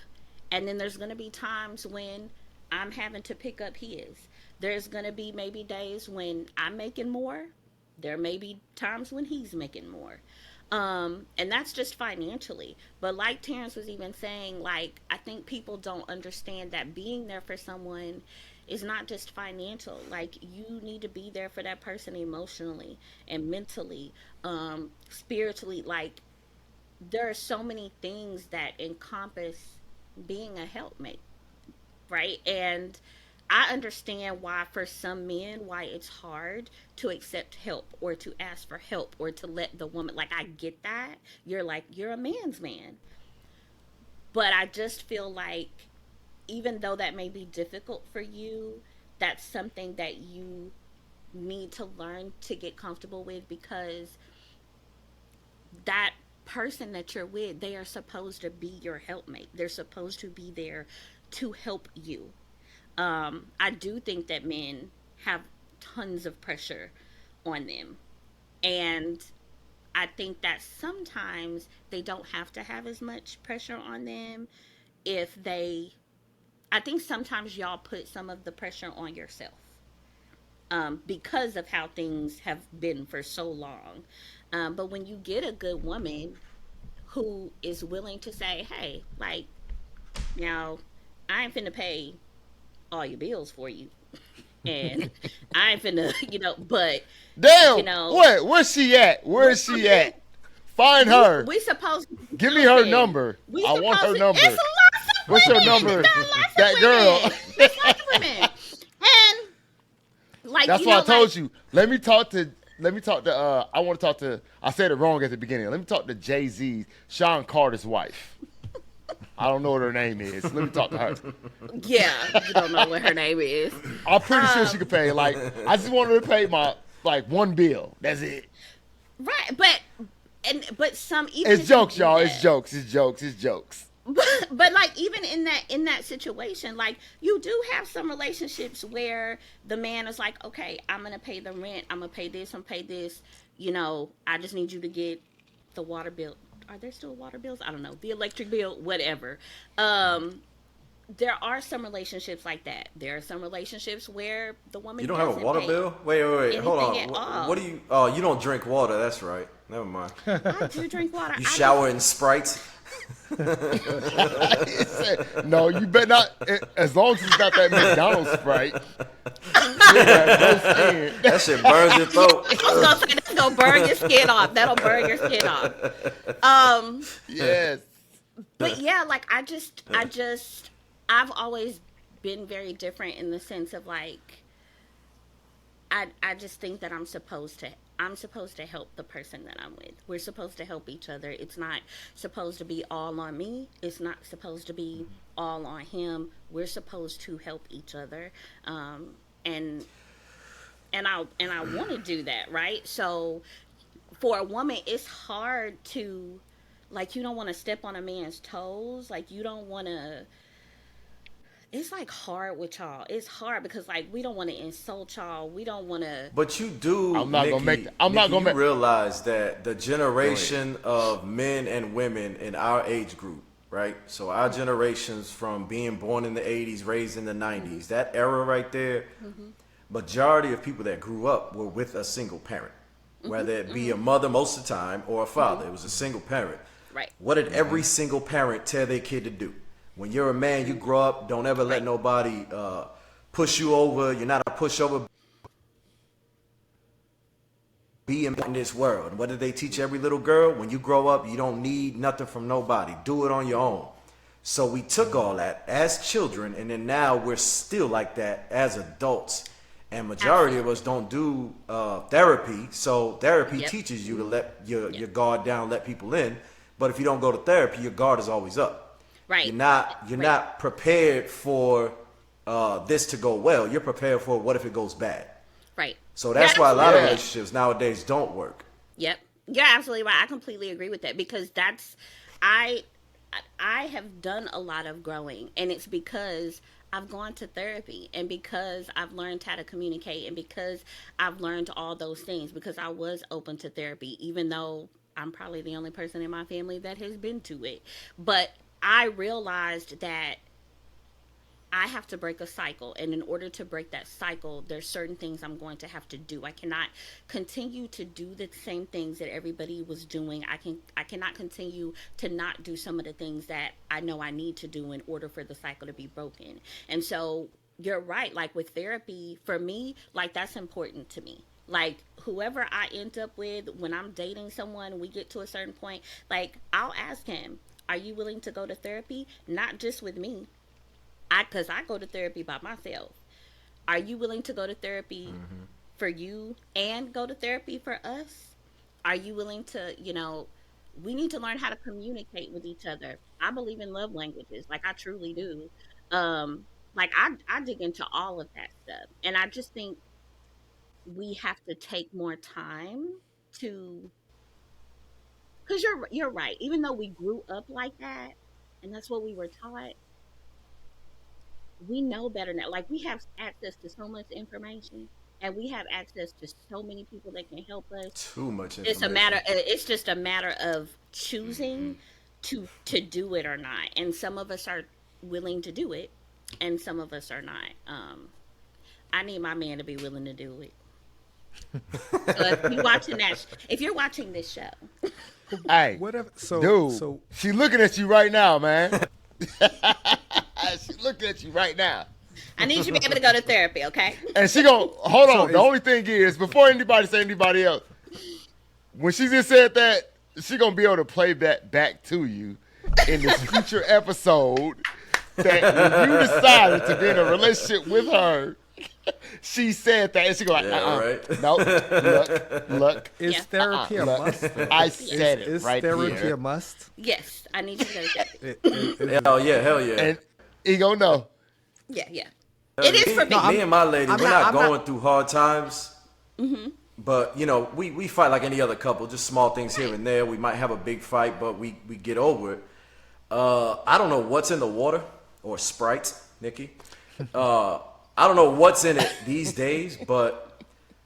and then there's going to be times when I'm having to pick up his. There's going to be maybe days when I'm making more. There may be times when he's making more. And that's just financially. But like Terrance was even saying, like, I think people don't understand that being there for someone is not just financial. Like, you need to be there for that person emotionally and mentally, spiritually. Like, there are so many things that encompass being a helpmate, right? And I understand why for some men why it's hard to accept help or to ask for help or to let the woman, like, I get that. You're like, you're a man's man. But I just feel like even though that may be difficult for you, that's something that you need to learn to get comfortable with, because that person that you're with, they are supposed to be your helpmate. They're supposed to be there to help you. I do think that men have tons of pressure on them. And I think that sometimes they don't have to have as much pressure on them if they. I think sometimes y'all put some of the pressure on yourself, because of how things have been for so long. But when you get a good woman who is willing to say, hey, like, now I ain't finna pay all your bills for you. And I ain't finna, but, Damn. you know, Wait, where's she at? Where is I'm she saying, at? Find her. we supposed to be Give me her helping. number. We I want supposed her to, number. it's lots of What's your women. number? There are lots of That girl. women. There's lots of women. And, like, That's why I like, told you. Let me talk to I want to talk to I said it wrong at the beginning. Let me talk to Jay-Z, Sean Carter's wife. I don't know what her name is. Let me talk to her. yeah, you don't know what her name is. I'm pretty sure she could pay. Like, I just want her to pay my like one bill. That's it. Right, but some, even It's if you jokes, do y'all. It's that, jokes. It's jokes. It's jokes. but like, even in that situation, like, you do have some relationships where the man is like, okay, I'm gonna pay the rent, I'm gonna pay this, I'm gonna pay this, I just need you to get the water bill. Are there still water bills? I don't know, the electric bill, whatever. um there are some relationships like that. There are some relationships where the You woman don't have a doesn't water pay bill? Wait. Hold anything on. at What all. do you? Oh, you don't drink water. That's right. Never mind. I do drink water. You I shower just in Sprite. He said, no, you better not. As long as it's not that McDonald's Sprite, you have no skin. That shit burns your yeah, throat. I was gonna say that's gonna burn your skin off. That'll burn your skin off. Um, Yes. but yeah, like, I've always been very different in the sense of, like, I just think that I'm supposed to help the person that I'm with. We're supposed to help each other. It's not supposed to be all on me. It's not supposed to be all on him. We're supposed to help each other. And I want to do that, right? So for a woman, it's hard to, like, you don't want to step on a man's toes. Like, you don't want to it's like hard with y'all. It's hard because like we don't want to insult y'all. We don't want to. But you do, I'm not Nikki, gonna make. I'm Nikki, not gonna you make. realize that the generation of men and women in our age group, right? So our generations from being born in the 80s, raised in the 90s, that era right there, majority of people that grew up were with a single parent, whether it be a mother most of the time or a father. It was a single parent. Right. What did every single parent tell their kid to do? When you're a man, you grow up, don't ever let nobody push you over. You're not a pushover. Be in this world. And what did they teach every little girl? When you grow up, you don't need nothing from nobody. Do it on your own. So we took all that as children, and then now we're still like that as adults. And majority of us don't do therapy. So therapy teaches you to let your guard down, let people in. But if you don't go to therapy, your guard is always up. Right. You're not prepared for this to go well. You're prepared for what if it goes bad. Right. So that's why a lot of Yeah. relationships nowadays don't work. Yep. You're absolutely right. I completely agree with that because I have done a lot of growing, and it's because I've gone to therapy and because I've learned how to communicate and because I've learned all those things because I was open to therapy, even though I'm probably the only person in my family that has been to it. But I realized that I have to break a cycle, and in order to break that cycle, there's certain things I'm going to have to do. I cannot continue to do the same things that everybody was doing. I cannot continue to not do some of the things that I know I need to do in order for the cycle to be broken. And so you're right, like with therapy, for me, like that's important to me. Like whoever I end up with when I'm dating someone, we get to a certain point, like I'll ask him, are you willing to go to therapy? Not just with me, because I go to therapy by myself. Are you willing to go to therapy for you and go to therapy for us? Are you willing to, we need to learn how to communicate with each other. I believe in love languages, like I truly do. Like I dig into all of that stuff. And I just think we have to take more time to, because you're right. Even though we grew up like that, and that's what we were taught, we know better now. Like we have access to so much information, and we have access to so many people that can help us. Too much It's a information. matter. It's just a matter of choosing to do it or not. And some of us are willing to do it, and some of us are not. I need my man to be willing to do it. So if you're watching this show, Hey, Whatever. So, dude, so she looking at you right now, man. She looking at you right now. I need you to be able to go to therapy, okay? And she gon' hold on. The it's- only thing is, before anybody say anybody else, when she just said that, she gonna be able to play that back to you in this future episode. That when you decided to be in a relationship with her, she said that, and she go like, Yeah, right. nope, look, is Yeah. therapy a must? I said it Is right therapy here, a must? Yes, I need you to go to therapy. Hell yeah, hell yeah. and he gonna know. Yeah. It is for me. Me and my lady, I'm we're not- not I'm going through hard times. But, we fight like any other couple, just small things here and there. We might have a big fight, but we get over it. I don't know what's in the water, or Sprite, Nikki. I don't know what's in it these days, but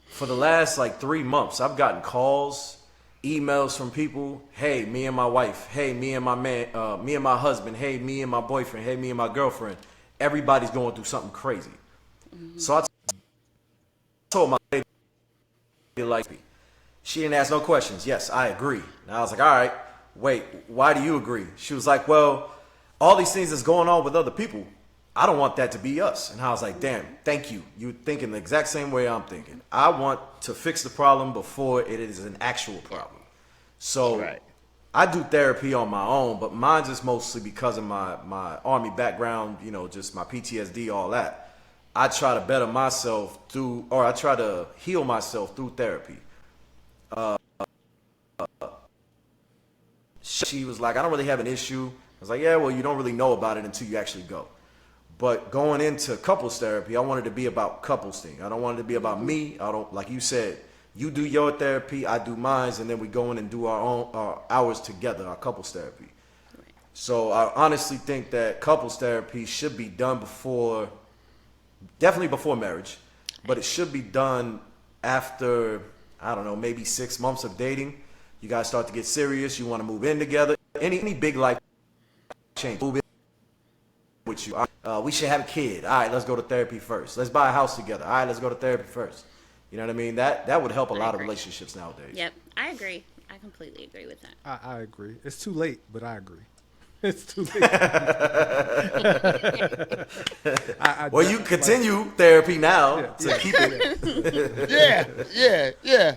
for the last like 3 months, I've gotten calls, emails from people. Hey, me and my wife. Hey, me and my man. Me and my husband. Hey, me and my boyfriend. Hey, me and my girlfriend. Everybody's going through something crazy. So I told my lady, like, she didn't ask no questions. Yes, I agree. And I was like, all right, wait, why do you agree? She was like, well, all these things that's going on with other people, I don't want that to be us. And I was like, damn, thank you. You're thinking the exact same way I'm thinking. I want to fix the problem before it is an actual problem. So Right. I do therapy on my own, but mine's just mostly because of my Army background, just my PTSD, all that. I try to better myself I try to heal myself through therapy. She was like, I don't really have an issue. I was like, yeah, well, you don't really know about it until you actually go. But going into couples therapy, I wanted to be about couples thing. I don't want it to be about me. I don't, like you said, you do your therapy, I do mine, and then we go in and do our own hours together, our couples therapy. So I honestly think that couples therapy should be done definitely before marriage, but it should be done after, I don't know, maybe 6 months of dating. You guys start to get serious. You want to move in together. Any big life change. Move in with you. We should have a kid. All right, let's go to therapy first. Let's buy a house together. All right, let's go to therapy first. You know what I mean? That would help a lot of relationships nowadays. Yep, I agree. I completely agree with that. I agree. It's too late, but I agree. It's too late. Well, you continue therapy now to keep it. Yeah.